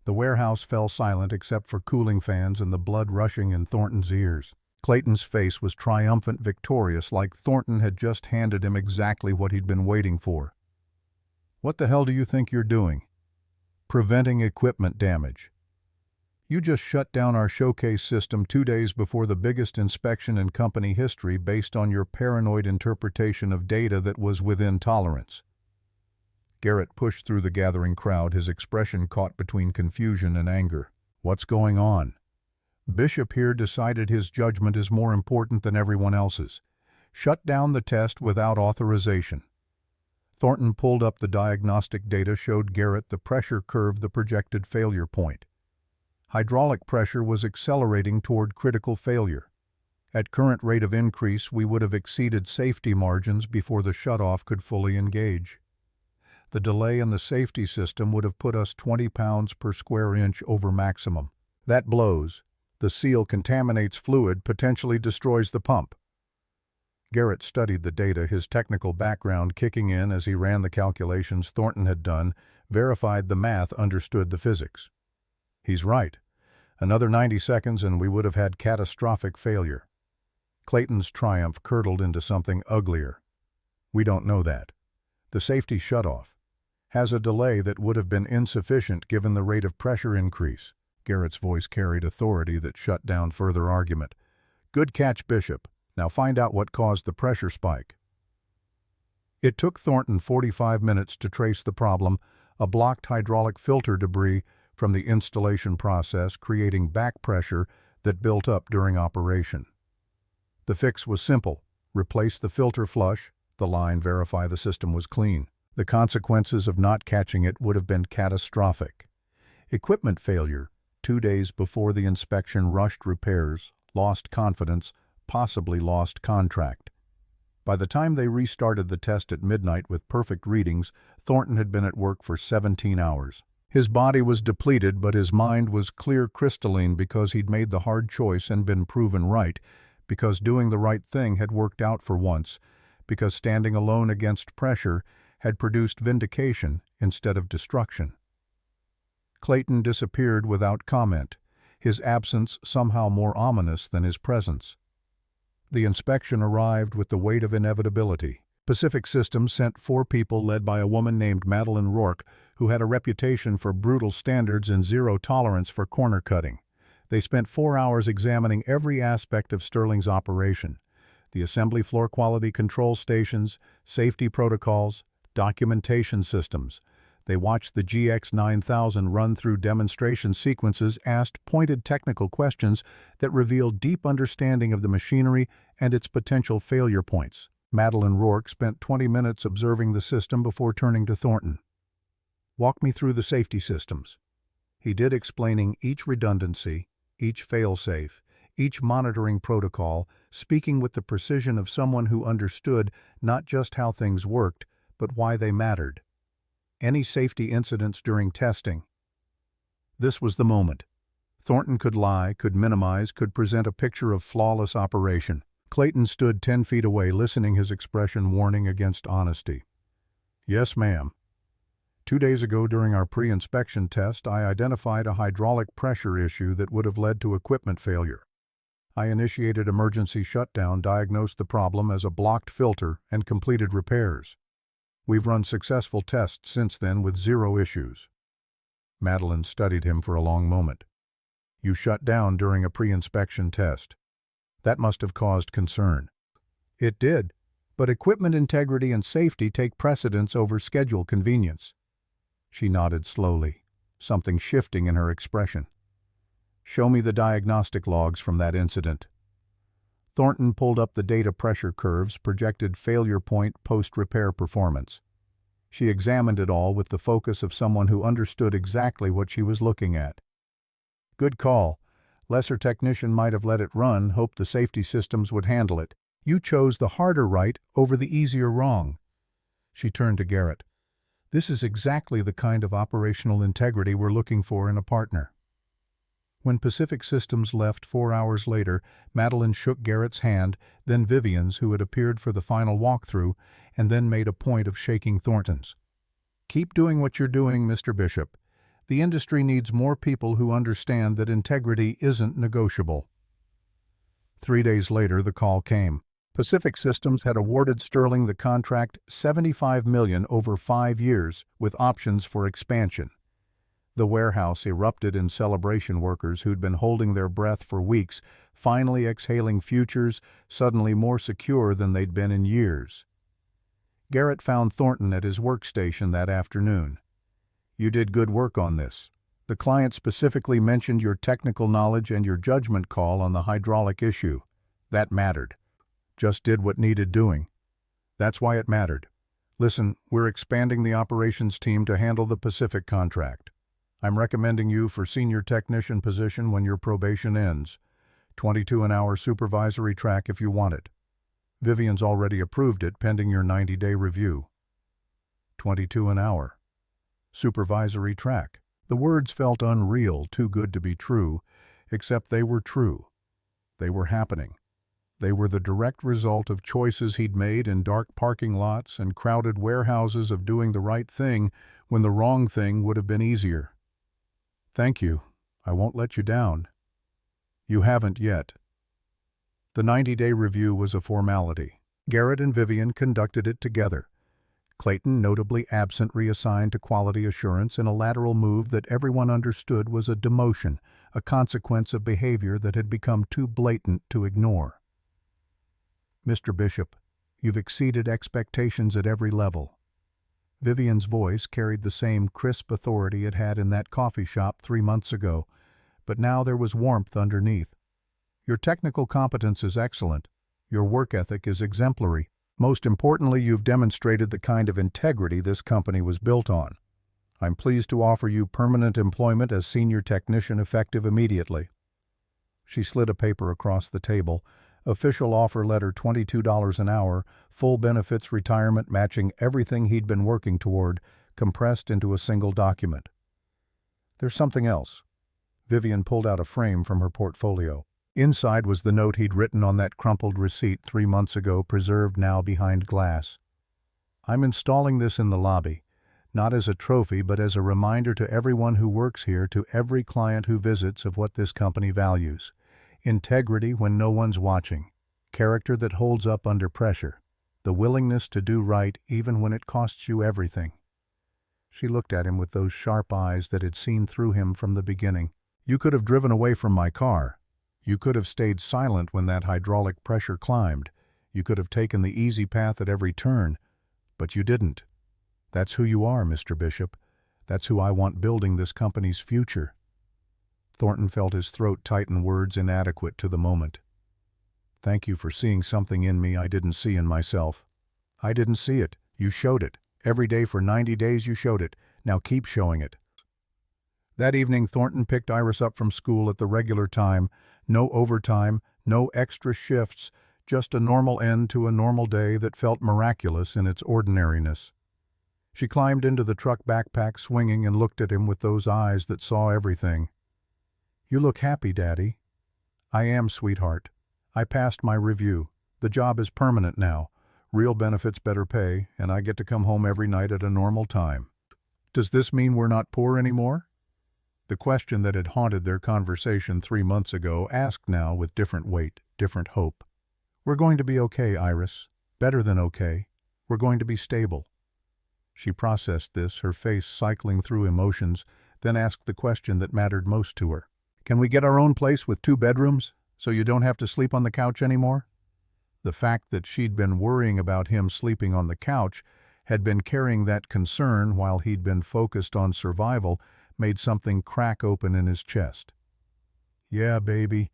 The warehouse fell silent except for cooling fans and the blood rushing in Thornton's ears. Clayton's face was triumphant, victorious, like Thornton had just handed him exactly what he'd been waiting for. "What the hell do you think you're doing? Preventing equipment damage. You just shut down our showcase system 2 days before the biggest inspection in company history based on your paranoid interpretation of data that was within tolerance." Garrett pushed through the gathering crowd, his expression caught between confusion and anger. "What's going on?" Bishop here decided his judgment is more important than everyone else's. Shut down the test without authorization. Thornton pulled up the diagnostic data, showed Garrett the pressure curve, the projected failure point. Hydraulic pressure was accelerating toward critical failure. At current rate of increase, we would have exceeded safety margins before the shutoff could fully engage. The delay in the safety system would have put us 20 pounds per square inch over maximum. That blows. The seal contaminates fluid, potentially destroys the pump. Garrett studied the data, his technical background kicking in as he ran the calculations Thornton had done, verified the math, understood the physics. He's right. Another 90 seconds and we would have had catastrophic failure. Clayton's triumph curdled into something uglier. We don't know that. The safety shutoff has a delay that would have been insufficient given the rate of pressure increase. Garrett's voice carried authority that shut down further argument. "Good catch, Bishop. Now find out what caused the pressure spike." It took Thornton 45 minutes to trace the problem, a blocked hydraulic filter debris from the installation process creating back pressure that built up during operation. The fix was simple: replace the filter flush, the line verify the system was clean. The consequences of not catching it would have been catastrophic. Equipment failure, 2 days before the inspection, rushed repairs, lost confidence, possibly lost contract. By the time they restarted the test at midnight with perfect readings, Thornton had been at work for 17 hours. His body was depleted, but his mind was clear crystalline because he'd made the hard choice and been proven right, because doing the right thing had worked out for once, because standing alone against pressure had produced vindication instead of destruction. Clayton disappeared without comment, his absence somehow more ominous than his presence. The inspection arrived with the weight of inevitability. Pacific Systems sent 4 people led by a woman named Madeline Rourke, who had a reputation for brutal standards and zero tolerance for corner cutting. They spent 4 hours examining every aspect of Sterling's operation: the assembly floor quality control stations, safety protocols, documentation systems. They watched the GX9000 run through demonstration sequences, asked pointed technical questions that revealed deep understanding of the machinery and its potential failure points. Madeline Rourke spent 20 minutes observing the system before turning to Thornton. "Walk me through the safety systems." He did, explaining each redundancy, each fail-safe, each monitoring protocol, speaking with the precision of someone who understood not just how things worked, but why they mattered. Any safety incidents during testing? This was the moment. Thornton could lie, could minimize, could present a picture of flawless operation. Clayton stood 10 feet away, listening, his expression warning against honesty. "Yes, ma'am. 2 days ago during our pre-inspection test, I identified a hydraulic pressure issue that would have led to equipment failure. I initiated emergency shutdown, diagnosed the problem as a blocked filter, and completed repairs. We've run successful tests since then with 0 issues." Madeline studied him for a long moment. "You shut down during a pre-inspection test. That must have caused concern." "It did, but equipment integrity and safety take precedence over schedule convenience." She nodded slowly, something shifting in her expression. "Show me the diagnostic logs from that incident." Thornton pulled up the data pressure curves, projected failure point, post-repair performance. She examined it all with the focus of someone who understood exactly what she was looking at. "Good call. Lesser technician might have let it run, hoped the safety systems would handle it. You chose the harder right over the easier wrong." She turned to Garrett. "This is exactly the kind of operational integrity we're looking for in a partner." When Pacific Systems left 4 hours later, Madeline shook Garrett's hand, then Vivian's, who had appeared for the final walkthrough, and then made a point of shaking Thornton's. "Keep doing what you're doing, Mr. Bishop. The industry needs more people who understand that integrity isn't negotiable." 3 days later, the call came. Pacific Systems had awarded Sterling the contract, $75 million over 5 years, with options for expansion. The warehouse erupted in celebration, workers who'd been holding their breath for weeks, finally exhaling futures suddenly more secure than they'd been in years. Garrett found Thornton at his workstation that afternoon. "You did good work on this. The client specifically mentioned your technical knowledge and your judgment call on the hydraulic issue. That mattered. Just did what needed doing. That's why it mattered. Listen, we're expanding the operations team to handle the Pacific contract. I'm recommending you for senior technician position when your probation ends. 22 an hour supervisory track if you want it. Vivian's already approved it pending your 90-day review." 22 an hour. Supervisory track. The words felt unreal, too good to be true, except they were true. They were happening. They were the direct result of choices he'd made in dark parking lots and crowded warehouses, of doing the right thing when the wrong thing would have been easier. "Thank you. I won't let you down." "You haven't yet." The 90-day review was a formality. Garrett and Vivian conducted it together. Clayton, notably absent, reassigned to quality assurance in a lateral move that everyone understood was a demotion, a consequence of behavior that had become too blatant to ignore. "Mr. Bishop, you've exceeded expectations at every level." Vivian's voice carried the same crisp authority it had in that coffee shop 3 months ago, but now there was warmth underneath. Your technical competence is excellent. Your work ethic is exemplary. Most importantly, you've demonstrated the kind of integrity this company was built on. I'm pleased to offer you permanent employment as senior technician effective immediately." She slid a paper across the table. Official offer letter, $22 an hour, full benefits, retirement matching everything he'd been working toward, compressed into a single document. "There's something else." Vivian pulled out a frame from her portfolio. Inside was the note he'd written on that crumpled receipt 3 months ago, preserved now behind glass. "I'm installing this in the lobby, not as a trophy but as a reminder to everyone who works here, to every client who visits, of what this company values. Integrity when no one's watching, character that holds up under pressure, the willingness to do right even when it costs you everything." She looked at him with those sharp eyes that had seen through him from the beginning. "You could have driven away from my car. You could have stayed silent when that hydraulic pressure climbed. You could have taken the easy path at every turn, but you didn't. That's who you are, Mr. Bishop. That's who I want building this company's future." Thornton felt his throat tighten, words inadequate to the moment. "Thank you for seeing something in me I didn't see in myself." "I didn't see it. You showed it. Every day for 90 days you showed it. Now keep showing it." That evening, Thornton picked Iris up from school at the regular time. No overtime, no extra shifts, just a normal end to a normal day that felt miraculous in its ordinariness. She climbed into the truck, backpack swinging, and looked at him with those eyes that saw everything. "You look happy, Daddy." "I am, sweetheart. I passed my review. The job is permanent now. Real benefits, better pay, and I get to come home every night at a normal time." "Does this mean we're not poor anymore?" The question that had haunted their conversation 3 months ago, asked now with different weight, different hope. "We're going to be okay, Iris. Better than okay. We're going to be stable." She processed this, her face cycling through emotions, then asked the question that mattered most to her. "Can we get our own place with 2 bedrooms, so you don't have to sleep on the couch anymore?" The fact that she'd been worrying about him sleeping on the couch, had been carrying that concern while he'd been focused on survival, made something crack open in his chest. "Yeah, baby,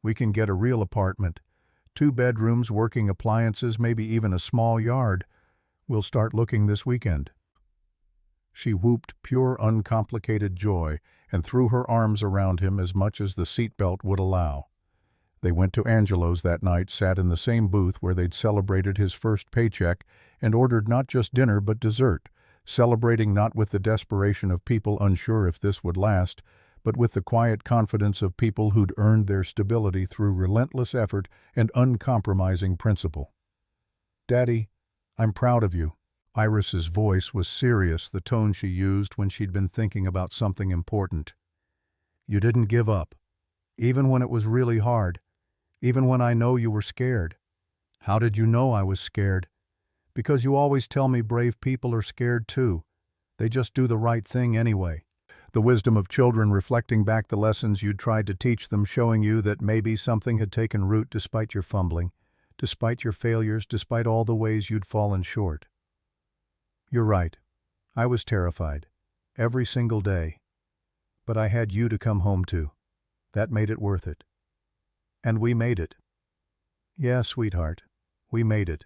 we can get a real apartment. 2 bedrooms, working appliances, maybe even a small yard. We'll start looking this weekend." She whooped pure, uncomplicated joy and threw her arms around him as much as the seatbelt would allow. They went to Angelo's that night, sat in the same booth where they'd celebrated his first paycheck, and ordered not just dinner but dessert, celebrating not with the desperation of people unsure if this would last, but with the quiet confidence of people who'd earned their stability through relentless effort and uncompromising principle. "Daddy, I'm proud of you." Iris's voice was serious, the tone she used when she'd been thinking about something important. "You didn't give up, even when it was really hard, even when I know you were scared." "How did you know I was scared?" "Because you always tell me brave people are scared too. They just do the right thing anyway." The wisdom of children reflecting back the lessons you'd tried to teach them, showing you that maybe something had taken root despite your fumbling, despite your failures, despite all the ways you'd fallen short. "You're right. I was terrified. Every single day. But I had you to come home to. That made it worth it. And we made it." "Yeah, sweetheart. We made it."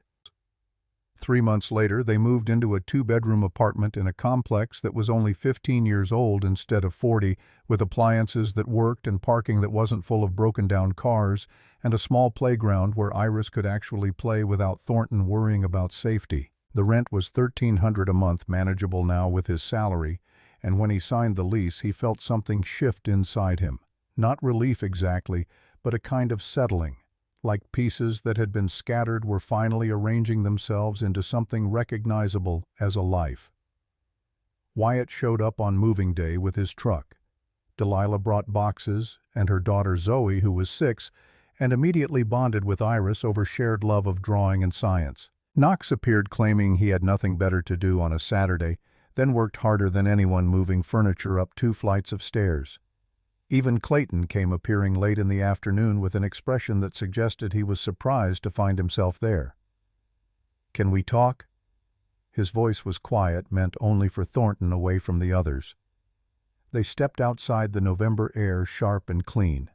3 months later, they moved into a 2-bedroom apartment in a complex that was only 15 years old instead of 40, with appliances that worked and parking that wasn't full of broken-down cars, and a small playground where Iris could actually play without Thornton worrying about safety. The rent was $1,300 a month, manageable now with his salary, and when he signed the lease, he felt something shift inside him. Not relief exactly, but a kind of settling. Like pieces that had been scattered were finally arranging themselves into something recognizable as a life. Wyatt showed up on moving day with his truck. Delilah brought boxes, and her daughter Zoe, who was 6, and immediately bonded with Iris over shared love of drawing and science. Knox appeared, claiming he had nothing better to do on a Saturday, then worked harder than anyone moving furniture up 2 flights of stairs. Even Clayton came, appearing late in the afternoon with an expression that suggested he was surprised to find himself there. "Can we talk?" His voice was quiet, meant only for Thornton, away from the others. They stepped outside, the November air sharp and clean.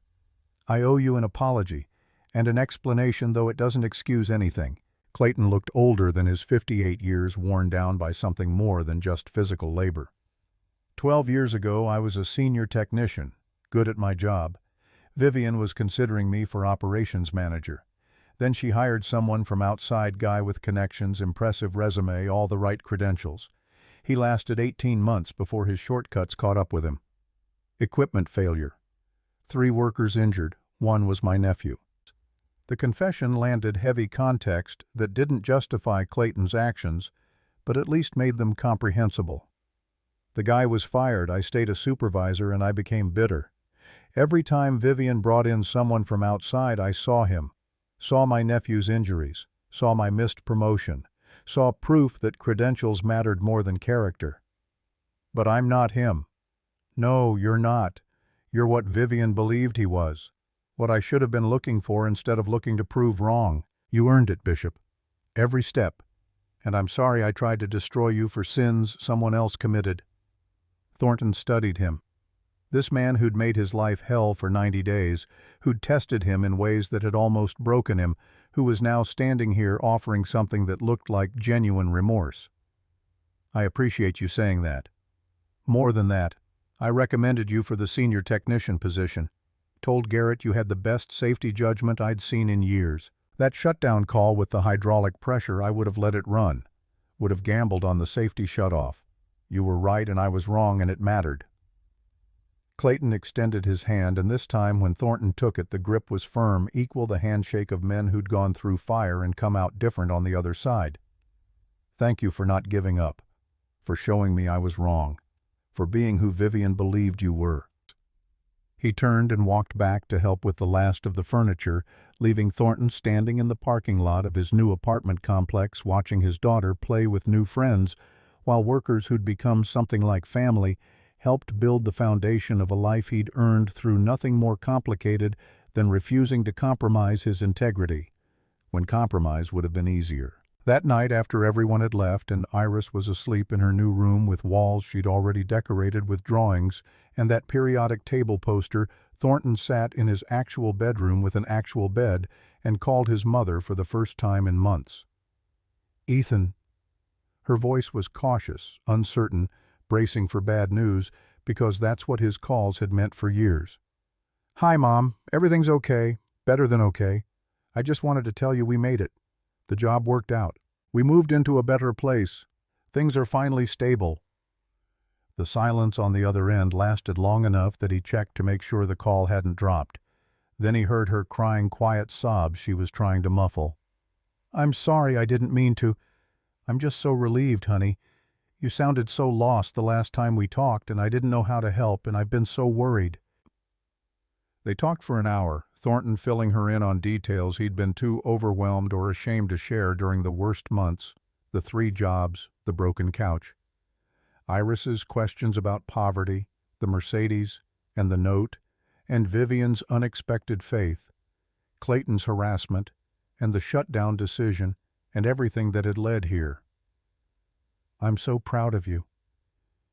I owe you an apology, and an explanation, though it doesn't excuse anything." Clayton looked older than his 58 years, worn down by something more than just physical labor. 12 years ago, I was a senior technician, good at my job. Vivian was considering me for operations manager. Then she hired someone from outside, guy with connections, impressive resume, all the right credentials. He lasted 18 months before his shortcuts caught up with him. Equipment failure. 3 workers injured, 1 was my nephew. The confession landed heavy context that didn't justify Clayton's actions, but at least made them comprehensible. The guy was fired, I stayed a supervisor, and I became bitter. Every time Vivian brought in someone from outside, I saw him, saw my nephew's injuries, saw my missed promotion, saw proof that credentials mattered more than character. But I'm not him. No, you're not. You're what Vivian believed he was. What I should have been looking for instead of looking to prove wrong. You earned it, Bishop. Every step. And I'm sorry I tried to destroy you for sins someone else committed. Thornton studied him. This man who'd made his life hell for 90 days, who'd tested him in ways that had almost broken him, who was now standing here offering something that looked like genuine remorse. I appreciate you saying that. More than that, I recommended you for the senior technician position. Told Garrett you had the best safety judgment I'd seen in years. That shutdown call with the hydraulic pressure, I would have let it run. Would have gambled on the safety shutoff. You were right and I was wrong, and it mattered. Clayton extended his hand, and this time when Thornton took it, the grip was firm, equal the handshake of men who'd gone through fire and come out different on the other side. Thank you for not giving up, for showing me I was wrong, for being who Vivian believed you were. He turned and walked back to help with the last of the furniture, leaving Thornton standing in the parking lot of his new apartment complex watching his daughter play with new friends, while workers who'd become something like family helped build the foundation of a life he'd earned through nothing more complicated than refusing to compromise his integrity, when compromise would have been easier. That night, after everyone had left and Iris was asleep in her new room with walls she'd already decorated with drawings and that periodic table poster, Thornton sat in his actual bedroom with an actual bed and called his mother for the first time in months. "Ethan." Her voice was cautious, uncertain, bracing for bad news, because that's what his calls had meant for years. "Hi, Mom. Everything's okay. Better than okay. I just wanted to tell you we made it. The job worked out. We moved into a better place. Things are finally stable." The silence on the other end lasted long enough that he checked to make sure the call hadn't dropped. Then he heard her crying quiet sobs she was trying to muffle. "I'm sorry, I didn't mean to. I'm just so relieved, honey. You sounded so lost the last time we talked, and I didn't know how to help, and I've been so worried." They talked for an hour, Thornton filling her in on details he'd been too overwhelmed or ashamed to share during the worst months, the 3 jobs, the broken couch. Iris's questions about poverty, the Mercedes, and the note, and Vivian's unexpected faith, Clayton's harassment, and the shutdown decision, and everything that had led here. "I'm so proud of you."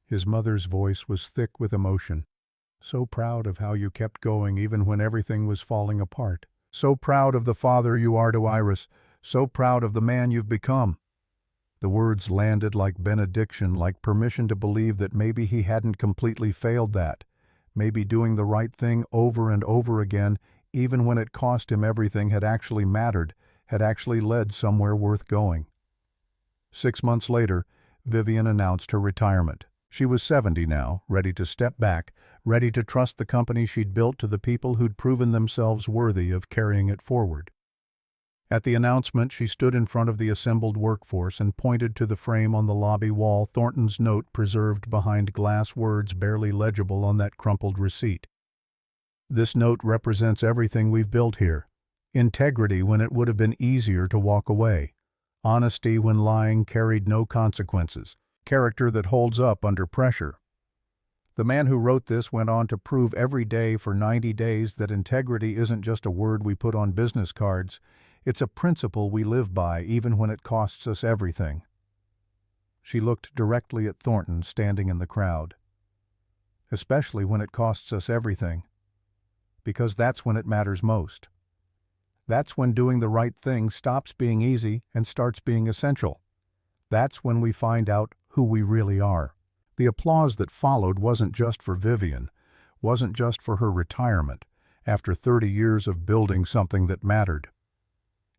His mother's voice was thick with emotion. "So proud of how you kept going even when everything was falling apart. So proud of the father you are to Iris. So proud of the man you've become." The words landed like benediction, like permission to believe that maybe he hadn't completely failed, that maybe doing the right thing over and over again, even when it cost him everything, had actually mattered, had actually led somewhere worth going. 6 months later, Vivian announced her retirement. She was 70 now, ready to step back, ready to trust the company she'd built to the people who'd proven themselves worthy of carrying it forward. At the announcement, she stood in front of the assembled workforce and pointed to the frame on the lobby wall, Thornton's note preserved behind glass, words barely legible on that crumpled receipt. "This note represents everything we've built here. Integrity when it would have been easier to walk away. Honesty when lying carried no consequences. Character that holds up under pressure." The man who wrote this went on to prove every day for 90 days that integrity isn't just a word we put on business cards. It's a principle we live by even when it costs us everything. She looked directly at Thornton standing in the crowd. "Especially when it costs us everything." because that's when it matters most. That's when doing the right thing stops being easy and starts being essential. That's when we find out who we really are. The applause that followed wasn't just for Vivian, wasn't just for her retirement, after 30 years of building something that mattered.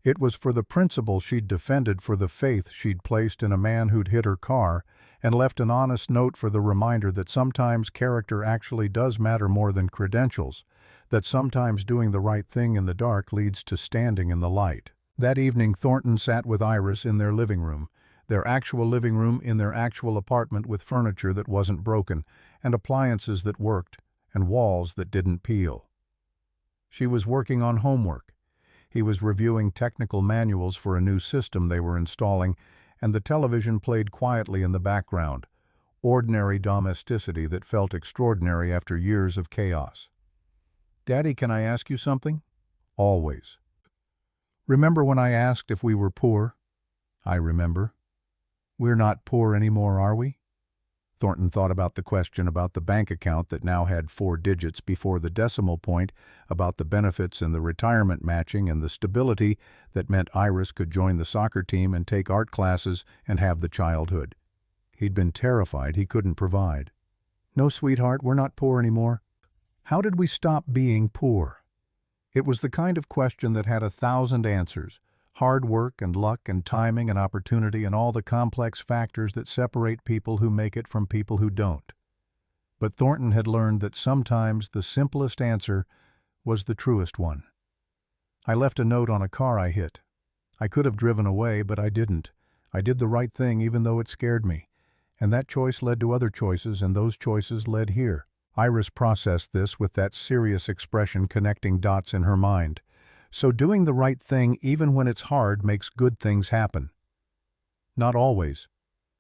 It was for the principle she'd defended, for the faith she'd placed in a man who'd hit her car, and left an honest note for the reminder that sometimes character actually does matter more than credentials, that sometimes doing the right thing in the dark leads to standing in the light. That evening, Thornton sat with Iris in their living room, their actual living room in their actual apartment, with furniture that wasn't broken, and appliances that worked, and walls that didn't peel. She was working on homework. He was reviewing technical manuals for a new system they were installing, and the television played quietly in the background, ordinary domesticity that felt extraordinary after years of chaos. "Daddy, can I ask you something?" "Always." "Remember when I asked if we were poor?" "I remember." "We're not poor anymore, are we?" Thornton thought about the question, about the bank account that now had 4 digits before the decimal point, about the benefits and the retirement matching and the stability that meant Iris could join the soccer team and take art classes and have the childhood. He'd been terrified he couldn't provide. "No, sweetheart, we're not poor anymore." How did we stop being poor? It was the kind of question that had 1,000 answers. Hard work and luck and timing and opportunity and all the complex factors that separate people who make it from people who don't. But Thornton had learned that sometimes the simplest answer was the truest one. "I left a note on a car I hit. I could have driven away, but I didn't. I did the right thing even though it scared me. And that choice led to other choices, and those choices led here." Iris processed this with that serious expression connecting dots in her mind. So doing the right thing even when it's hard makes good things happen. Not always.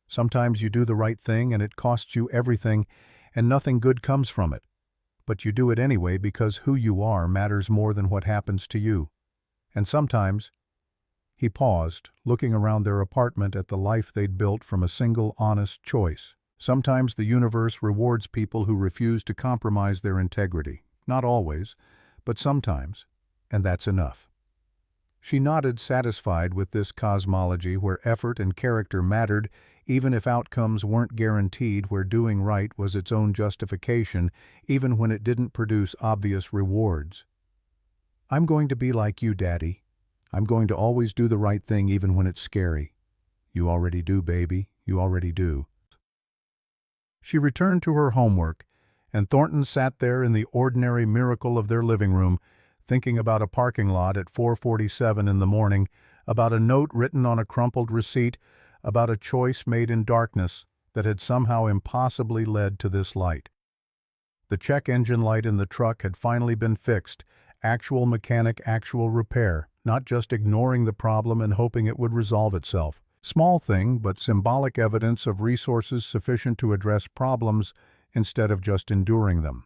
Sometimes you do the right thing and it costs you everything and nothing good comes from it. But you do it anyway because who you are matters more than what happens to you. And sometimes— He paused, looking around their apartment at the life they'd built from a single honest choice. Sometimes the universe rewards people who refuse to compromise their integrity. Not always, but sometimes. And that's enough. She nodded, satisfied with this cosmology where effort and character mattered even if outcomes weren't guaranteed, where doing right was its own justification even when it didn't produce obvious rewards. "I'm going to be like you, Daddy. I'm going to always do the right thing even when it's scary." "You already do, baby. You already do." She returned to her homework, and Thornton sat there in the ordinary miracle of their living room, thinking about a parking lot at 4:47 in the morning, about a note written on a crumpled receipt, about a choice made in darkness that had somehow impossibly led to this light. The check engine light in the truck had finally been fixed, actual mechanic, actual repair, not just ignoring the problem and hoping it would resolve itself. Small thing, but symbolic evidence of resources sufficient to address problems instead of just enduring them.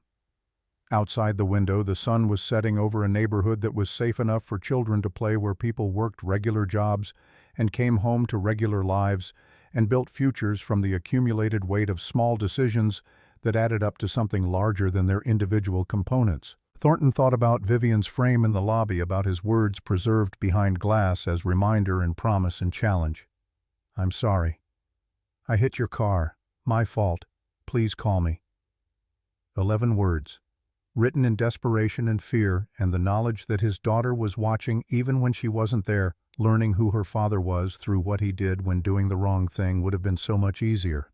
Outside the window, the sun was setting over a neighborhood that was safe enough for children to play, where people worked regular jobs and came home to regular lives and built futures from the accumulated weight of small decisions that added up to something larger than their individual components. Thornton thought about Vivian's frame in the lobby, about his words preserved behind glass as reminder and promise and challenge. "I'm sorry. I hit your car. My fault. Please call me." 11 words. Written in desperation and fear, and the knowledge that his daughter was watching even when she wasn't there, learning who her father was through what he did when doing the wrong thing would have been so much easier.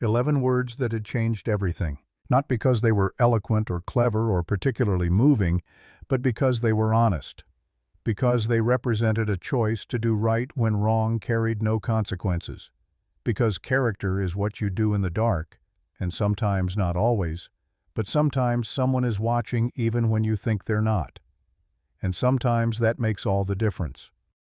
11 words that had changed everything, not because they were eloquent or clever or particularly moving, but because they were honest, because they represented a choice to do right when wrong carried no consequences, because character is what you do in the dark, and sometimes, not always, but sometimes someone is watching even when you think they're not. And sometimes that makes all the difference.